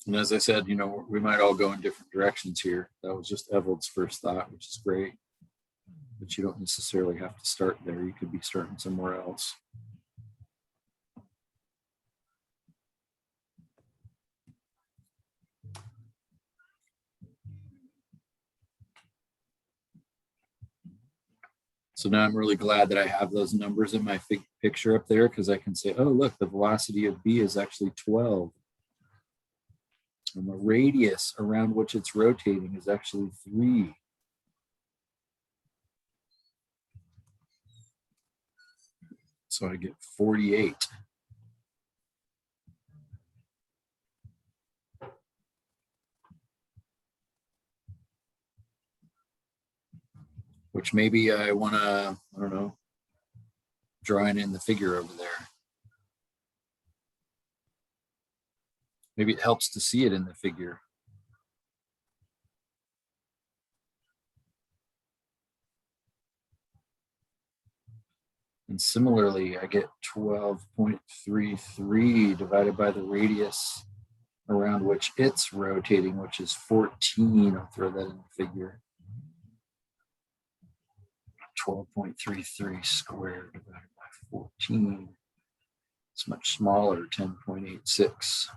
And as I said, you know, we might all go in different directions here. That was just Evold's first thought, which is great. But you don't necessarily have to start there. You could be starting somewhere else. So now I'm really glad that I have those numbers in my picture up there, because I can say, oh, look, the velocity of B is actually 12. And the radius around which it's rotating is actually 3. So I get 48. Which maybe I want to, I don't know, drawing in the figure over there. Maybe it helps to see it in the figure. And similarly, I get 12.33 divided by the radius around which it's rotating, which is 14. I'll throw that in the figure. 12.33 squared divided by 14. It's much smaller, 10.86.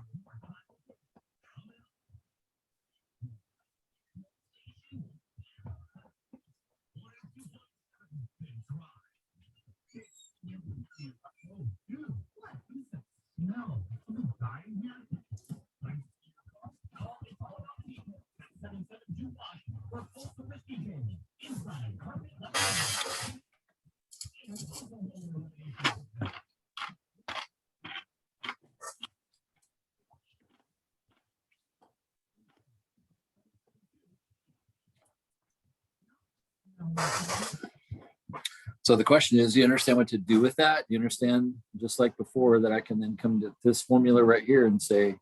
So the question is, you understand what to do with that? You understand, just like before, that I can then come to this formula right here and say,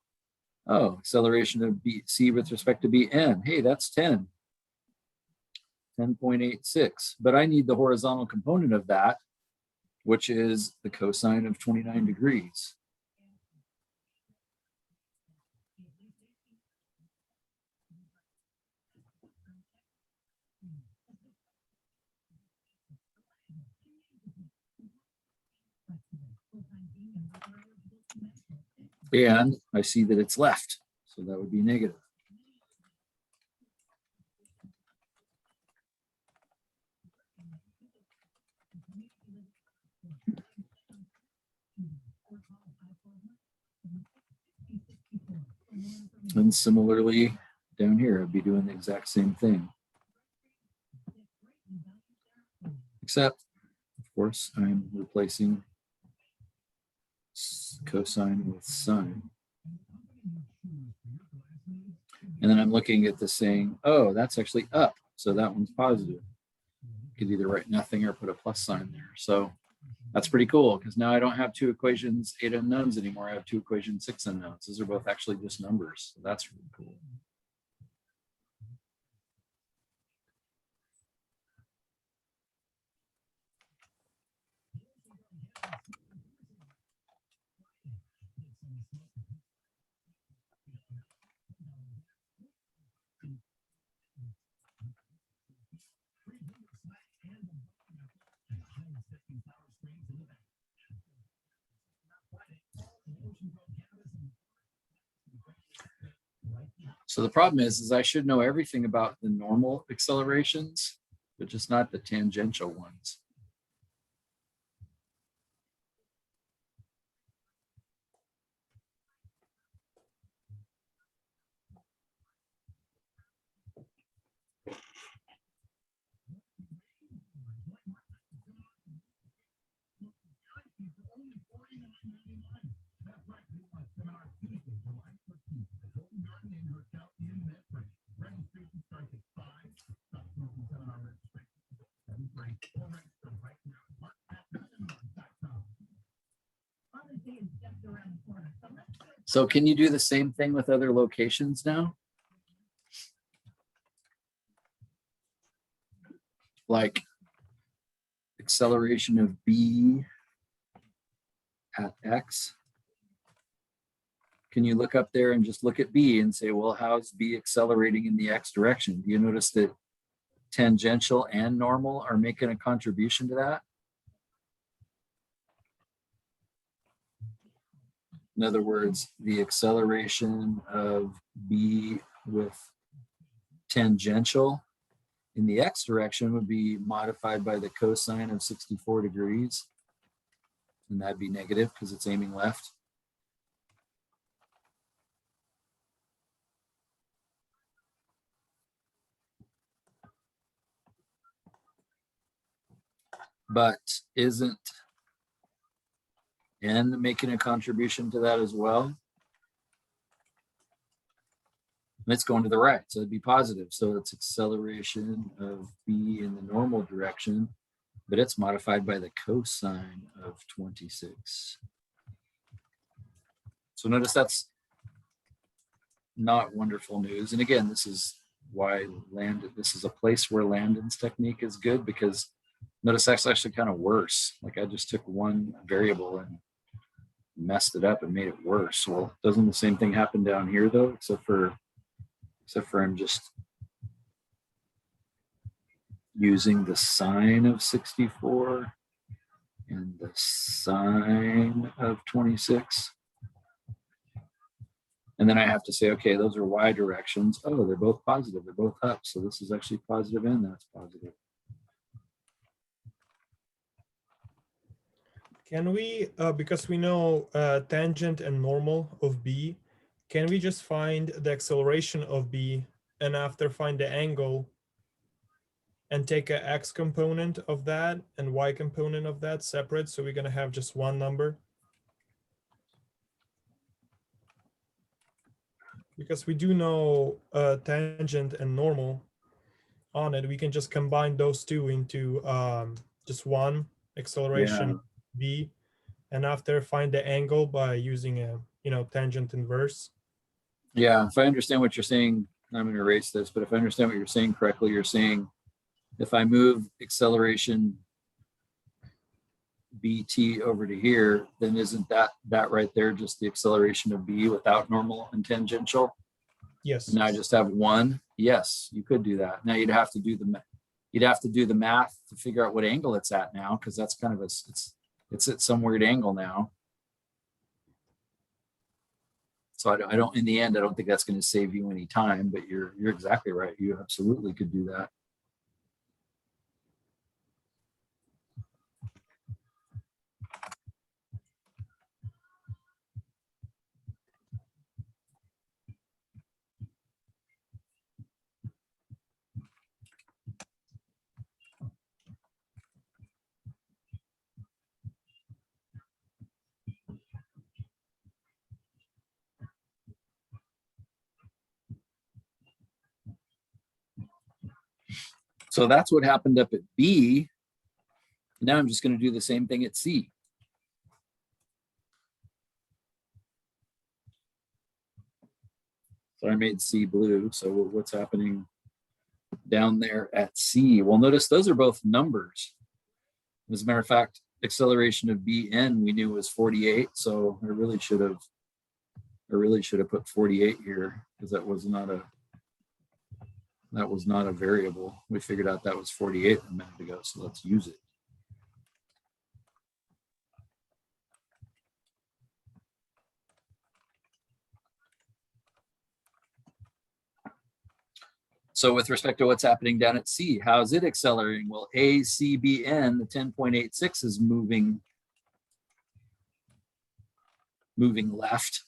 oh, acceleration of C with respect to Bn. Hey, that's 10. 10.86. But I need the horizontal component of that, which is the cosine of 29 degrees. And I see that it's left, so that would be negative. And similarly, down here, I'd be doing the exact same thing. Except, of course, I'm replacing cosine with sine. And then I'm looking at this saying, oh, that's actually up. So that one's positive. You could either write nothing or put a plus sign there. So that's pretty cool because now I don't have 2 equations, 8 unknowns anymore. I have 2 equations, 6 unknowns. Those are both actually just numbers. So that's really cool. So the problem is I should know everything about the normal accelerations, but just not the tangential ones. So can you do the same thing with other locations now? Like acceleration of B at X. Can you look up there and just look at B and say, well, how's B accelerating in the X direction? Do you notice that tangential and normal are making a contribution to that? In other words, the acceleration of B with tangential in the X direction would be modified by the cosine of 64 degrees. And that'd be negative because it's aiming left. But isn't N making a contribution to that as well? It's going to the right, so it'd be positive. So it's acceleration of B in the normal direction, but it's modified by the cosine of 26. So notice that's not wonderful news. And again, this is why this is a place where Landon's technique is good, because notice that's actually kind of worse. Like I just took one variable and messed it up and made it worse. Well, doesn't the same thing happen down here though, except for I'm just using the sine of 64 and the sine of 26. And then I have to say, okay, those are y directions. Oh, they're both positive. They're both up. So this is actually positive and that's positive. Can we, because we know tangent and normal of B, can we just find the acceleration of B and after find the angle and take a x component of that and y component of that separate, so we're going to have just one number? Because we do know tangent and normal on it, we can just combine those two into just one acceleration B, and after find the angle by using a tangent inverse. Yeah, if I understand what you're saying, I'm going to erase this, but if I understand what you're saying correctly, you're saying if I move acceleration BT over to here, then isn't that right there just the acceleration of B without normal and tangential? Yes. And now I just have one. Yes, you could do that. Now you'd have to do the math to figure out what angle it's at now, because that's kind of it's at some weird angle now. So I don't, in the end, I don't think that's going to save you any time, but you're exactly right. You absolutely could do that. So that's what happened up at B. Now I'm just going to do the same thing at C. So I made C blue. So what's happening down there at C? Well, notice those are both numbers. As a matter of fact, acceleration of BN we knew was 48. So I really should have put 48 here because that was not a variable. We figured out that was 48 a minute ago. So let's use it. So with respect to what's happening down at C, how is it accelerating? Well, ACBN, the 10.86 is moving left.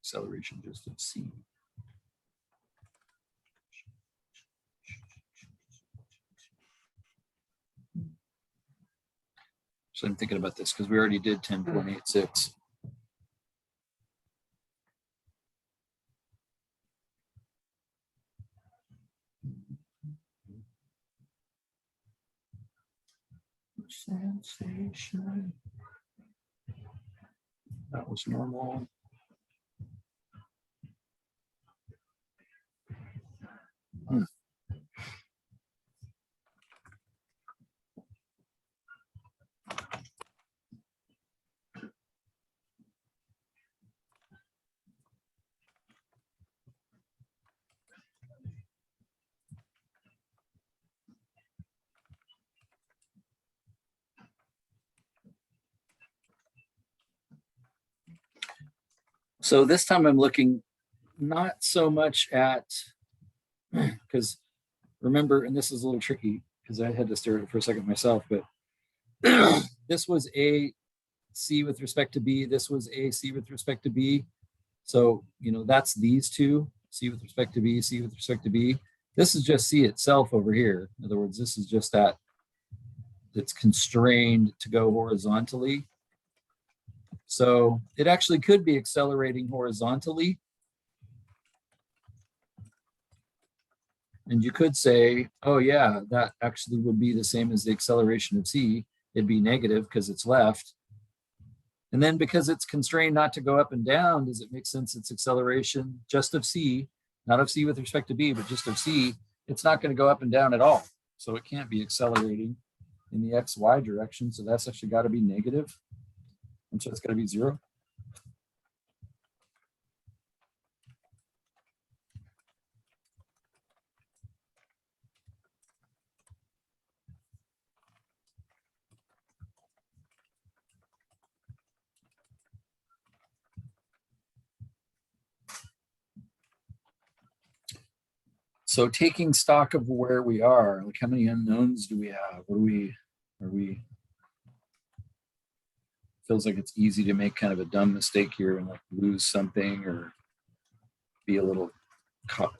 Acceleration just of C. So I'm thinking about this because we already did 10.86. Sensation. That was normal. So this time I'm looking not so much at, because remember, and this is a little tricky because I had to stare at it for a second myself, but this was A C with respect to B. This was A C with respect to B. So, you know, that's these two, C with respect to B, C with respect to B. This is just C itself over here. In other words, this is just that it's constrained to go horizontally. So it actually could be accelerating horizontally. And you could say, oh yeah, that actually would be the same as the acceleration of C. It'd be negative because it's left. And then because it's constrained not to go up and down, does it make sense it's acceleration just of C, not of C with respect to B, but just of C, it's not going to go up and down at all. So it can't be accelerating in the XY direction. So that's actually got to be negative. And so it's going to be 0. So taking stock of where we are, like how many unknowns do we have? Are we, feels like it's easy to make kind of a dumb mistake here and like lose something or be a little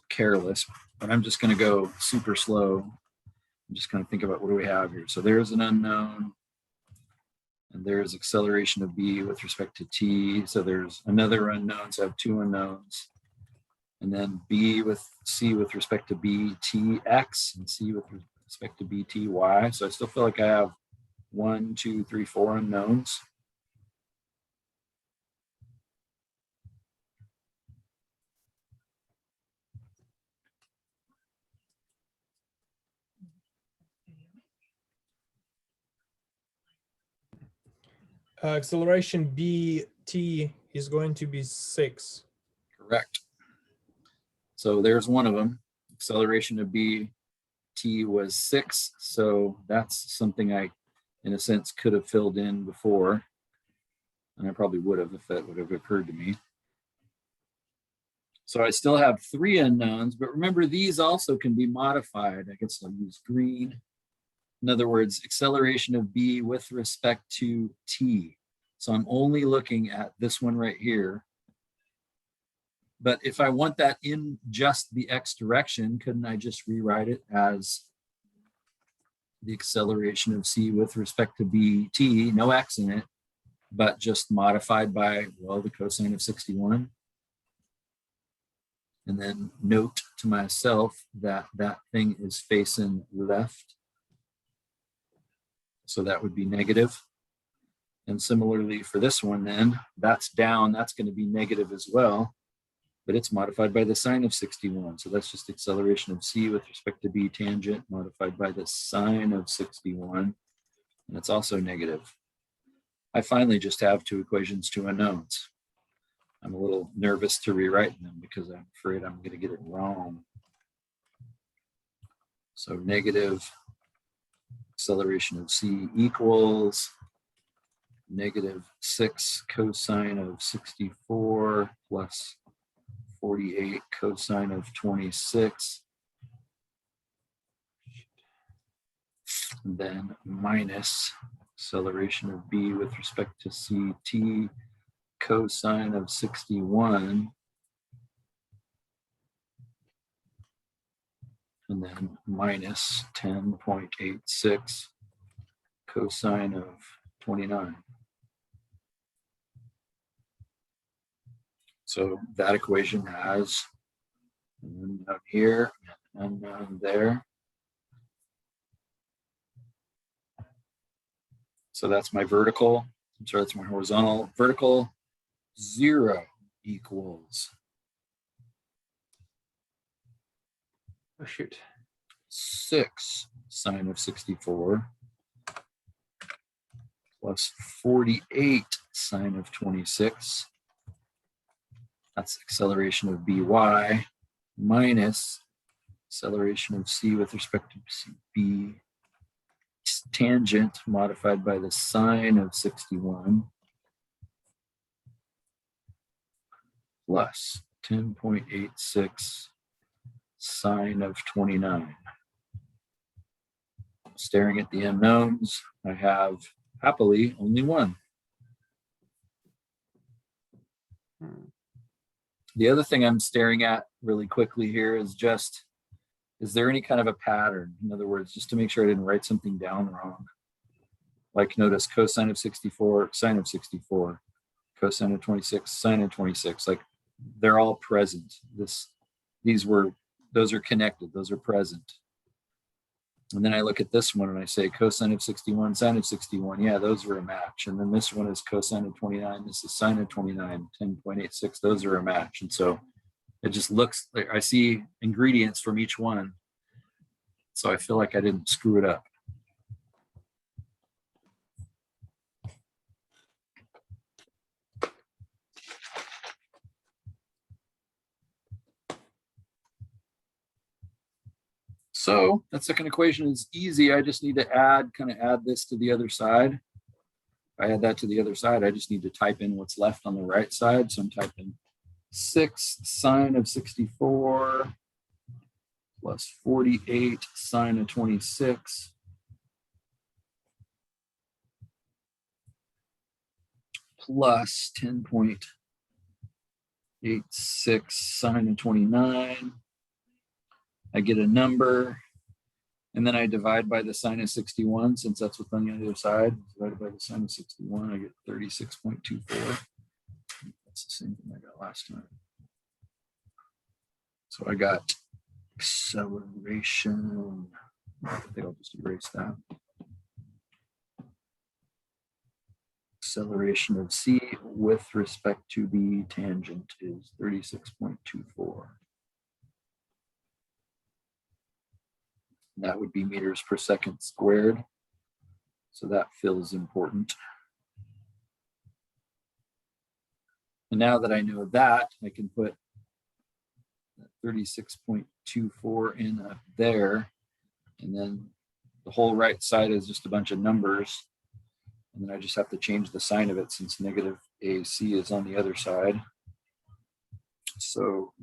careless, but I'm just going to go super slow. I'm just going to think about what do we have here. So there's an unknown and there's acceleration of B with respect to T. So there's another unknown. So I have 2 unknowns. And then B with C with respect to BTX and C with respect to BTY. So I still feel like I have 1, 2, 3, 4 unknowns. Acceleration BT is going to be 6. Correct. So there's one of them. Acceleration of BT was 6. So that's something I, in a sense, could have filled in before. And I probably would have if that would have occurred to me. So I still have 3 unknowns, but remember these also can be modified. I guess I'll use green. In other words, acceleration of B with respect to T. So I'm only looking at this one right here. But if I want that in just the X direction, couldn't I just rewrite it as the acceleration of C with respect to BT, no X in it, but just modified by, well, the cosine of 61? and then note to myself that that thing is facing left. So that would be negative. And similarly for this one, then that's down, that's going to be negative as well, but it's modified by the sine of 61. So that's just acceleration of c with respect to b tangent modified by the sine of 61. And it's also negative. I finally just have two equations, two unknowns. I'm a little nervous to rewrite them because I'm afraid I'm going to get it wrong. So negative acceleration of c equals negative 6 cosine of 64 plus 48 cosine of 26. And then minus acceleration of b with respect to ct cosine of 61. And then minus 10.86 cosine of 29. So that equation has an unknown here, an unknown there. So that's my vertical. I'm sorry, that's my horizontal. Vertical 0 equals, Oh, shoot. 6 sine of 64 plus 48 sine of 26. That's acceleration of by minus acceleration of c with respect to b tangent modified by the sine of 61 plus 10.86 sine of 29. Staring at the unknowns, I have happily only one. The other thing I'm staring at really quickly here is just, is there any kind of a pattern? In other words, just to make sure I didn't write something down wrong. Like notice cosine of 64, sine of 64, cosine of 26, sine of 26. Like they're all present. Those are connected, those are present. And then I look at this one and I say cosine of 61, sine of 61. Yeah, those are a match. And then this one is cosine of 29. This is sine of 29, 10.86. Those are a match. And so it just looks like I see ingredients from each one. So I feel like I didn't screw it up. So that second equation is easy. I just need to add this to the other side. If I add that to the other side, I just need to type in what's left on the right side. So I'm typing 6 sine of 64 plus 48 sine of 26 plus 10.86 sine of 29. I get a number, and then I divide by the sine of 61, since that's what's on the other side. Divided by the sine of 61, I get 36.24. That's the same thing I got last time. So I got acceleration. I think I'll just erase that. Acceleration of c with respect to the tangent is 36.24. That would be meters per second squared. So that feels important. And now that I know that, I can put 36.24 in up there. And then the whole right side is just a bunch of numbers. And then I just have to change the sign of it since negative AC is on the other side. So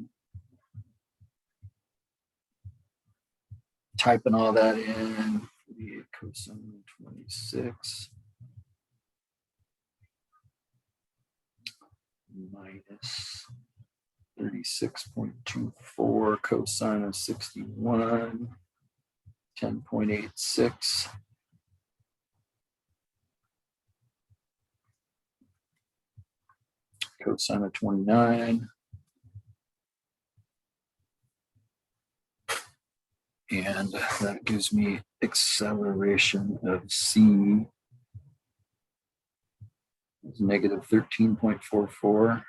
typing all that in, 48 cosine 26 minus 36.24 cosine of 61, 10.86. Cosine of 29 And that gives me acceleration of C is negative 13.44.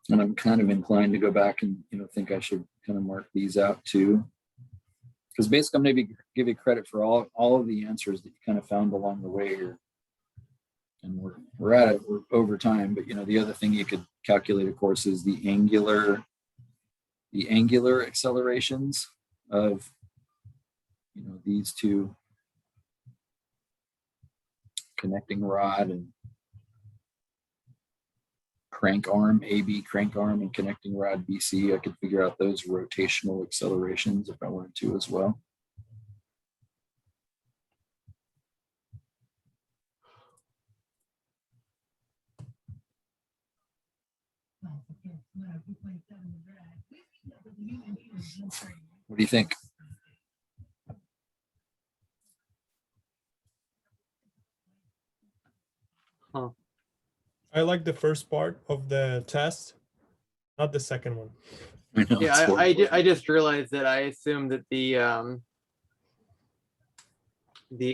And I'm kind of inclined to go back and, think I should kind of mark these out too. Because basically I'm going to give you credit for all of the answers that you kind of found along the way here. And we're at it over time, but the other thing you could calculate, of course, is the angular accelerations of these two connecting rod and crank arm, AB crank arm, and connecting rod BC. I could figure out those rotational accelerations if I wanted to as well. What do you think? I like the first part of the test, not the second one. I know, Yeah, it's horrible. I just realized that I assumed that the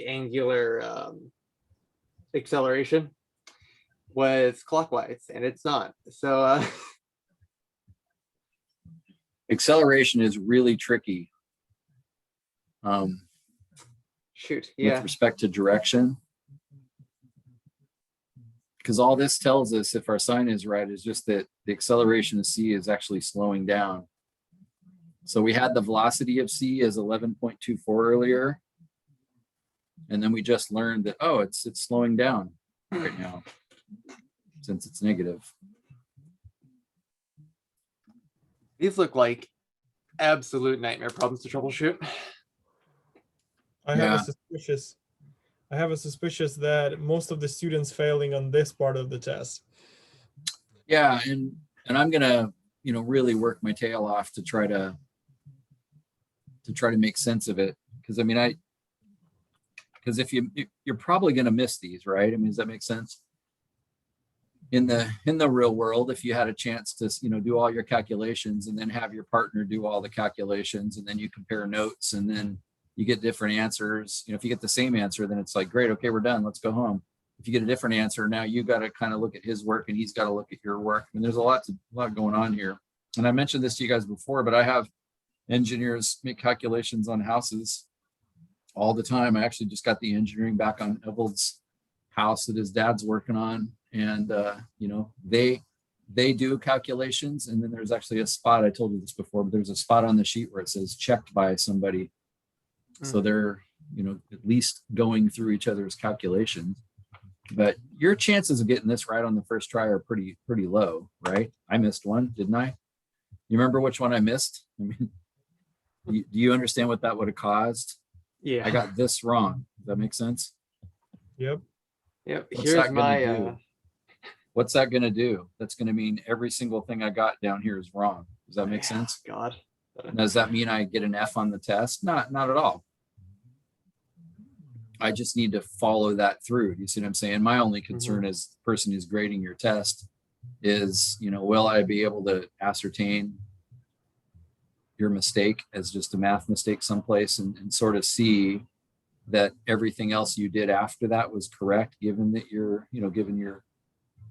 angular acceleration was clockwise, and it's not. So Acceleration is really tricky shoot, with yeah. respect to direction. Because all this tells us, if our sign is right, is just that the acceleration of C is actually slowing down. So we had the velocity of C as 11.24 earlier. And then we just learned that, oh, it's slowing down right now since it's negative. These look like absolute nightmare problems to troubleshoot. I have a suspicious that most of the students failing on this part of the test. Yeah, and I'm gonna, really work my tail off to try to make sense of it. Because because if you're probably gonna miss these, right? I mean, does that make sense? In the real world, if you had a chance to, do all your calculations and then have your partner do all the calculations, and then you compare notes, and then you get different answers. If you get the same answer, then it's like, great, okay, we're done, let's go home. If you get a different answer, now you got to kind of look at his work and he's got to look at your work. I mean, there's a lot going on here. And I mentioned this to you guys before, but I have engineers make calculations on houses all the time. I actually just got the engineering back on Evold's house that his dad's working on. And, they do calculations. And then there's actually a spot, I told you this before, but there's a spot on the sheet where it says checked by somebody. So they're, at least going through each other's calculations. But your chances of getting this right on the first try are pretty low, right? I missed one, didn't I? You remember which one I missed? I mean, do you understand what that would have caused? Yeah. I got this wrong. Does that make sense? Yep. Yep. What's Here's that gonna my do? What's that going to do? That's going to mean every single thing I got down here is wrong. Does that make sense? God. Does that mean I get an F on the test? Not at all. I just need to follow that through. You see what I'm saying? My only concern as the person who's grading your test is, will I be able to ascertain your mistake as just a math mistake someplace and sort of see that everything else you did after that was correct, given that you're,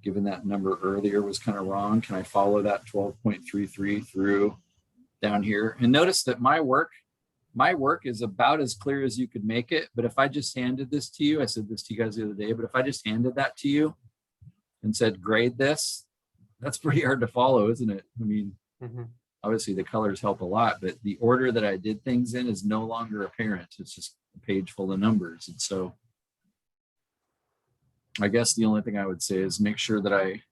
given that number earlier was kind of wrong. Can I follow that 12.33 through down here? And notice that my work is about as clear as you could make it. But if I just handed this to you, I said this to you guys the other day, but if I just handed that to you and said, grade this, that's pretty hard to follow, isn't it? I mean, obviously the colors help a lot, but the order that I did things in is no longer apparent. It's just a page full of numbers. And so I guess the only thing I would say is make sure that I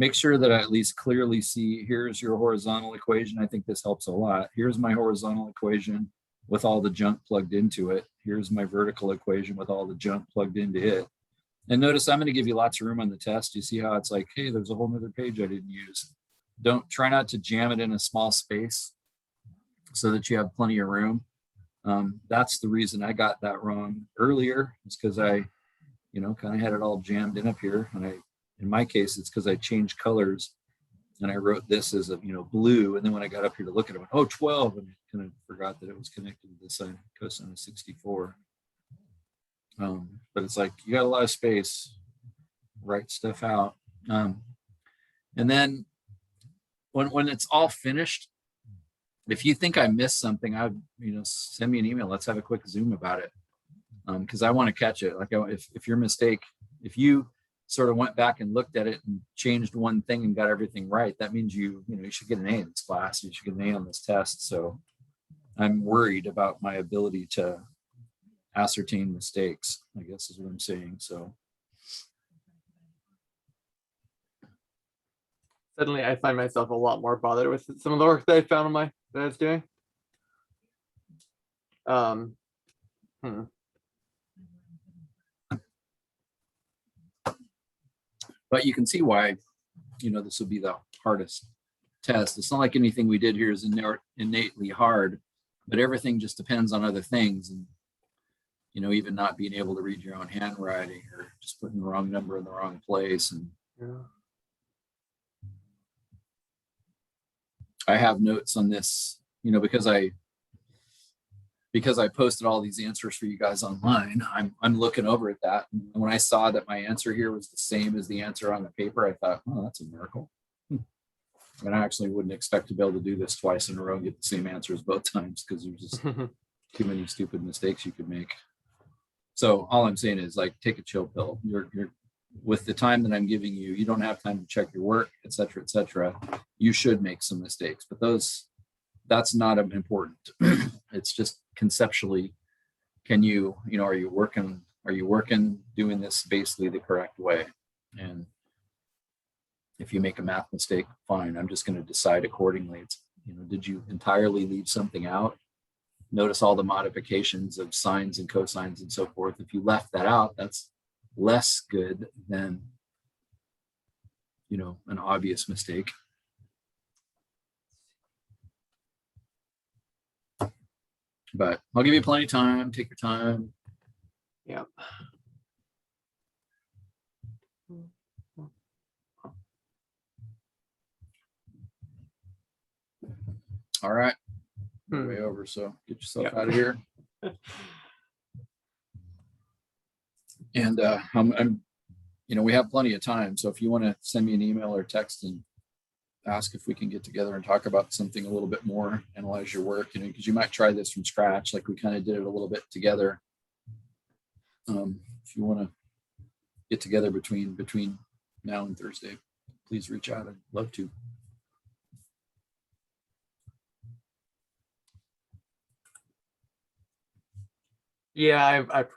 at least clearly see, here's your horizontal equation. I think this helps a lot. Here's my horizontal equation with all the junk plugged into it. Here's my vertical equation with all the junk plugged into it. And notice I'm going to give you lots of room on the test. You see how it's like, hey, there's a whole nother page I didn't use. Try not to jam it in a small space so that you have plenty of room. That's the reason I got that wrong earlier. It's because I, kind of had it all jammed in up here. And in my case, it's because I changed colors and I wrote this as a, blue. And then when I got up here to look at it, I went, oh, 12. And I kind of forgot that it was connected to the sine cosine of 64. But it's like, you got a lot of space, write stuff out. And then when it's all finished, if you think I missed something, send me an email. Let's have a quick Zoom about it. Because I want to catch it. Like if your mistake, if you sort of went back and looked at it and changed one thing and got everything right, that means you should get an A in this class. You should get an A on this test. So I'm worried about my ability to ascertain mistakes, I guess is what I'm saying. So Suddenly I find myself a lot more bothered with some of the work that I found that I was doing. But you can see why, this will be the hardest test. It's not like anything we did here is innately hard, but everything just depends on other things. And, even not being able to read your own handwriting or just putting the wrong number in the wrong place. And I have notes on this, because I posted all these answers for you guys online. I'm looking over at that. And when I saw that my answer here was the same as the answer on the paper, I thought, oh, that's a miracle. And I actually wouldn't expect to be able to do this twice in a row and get the same answers both times, because there's just too many stupid mistakes you could make. So all I'm saying is, like, take a chill pill. You're with the time that I'm giving you, you don't have time to check your work, et cetera, et cetera. You should make some mistakes, but that's not important. It's just conceptually, can you, are you working doing this basically the correct way? And if you make a math mistake, fine. I'm just going to decide accordingly. It's, did you entirely leave something out? Notice all the modifications of sines and cosines and so forth. If you left that out, that's less good than, an obvious mistake. But I'll give you plenty of time. Take your time. Yeah. All right. Way over. So get yourself out of here. And I'm we have plenty of time. So if you want to send me an email or text and ask if we can get together and talk about something a little bit more, analyze your work, because you might try this from scratch, like we kind of did it a little bit together. If you want to get together between now and Thursday, please reach out. I'd love to. Yeah, I'm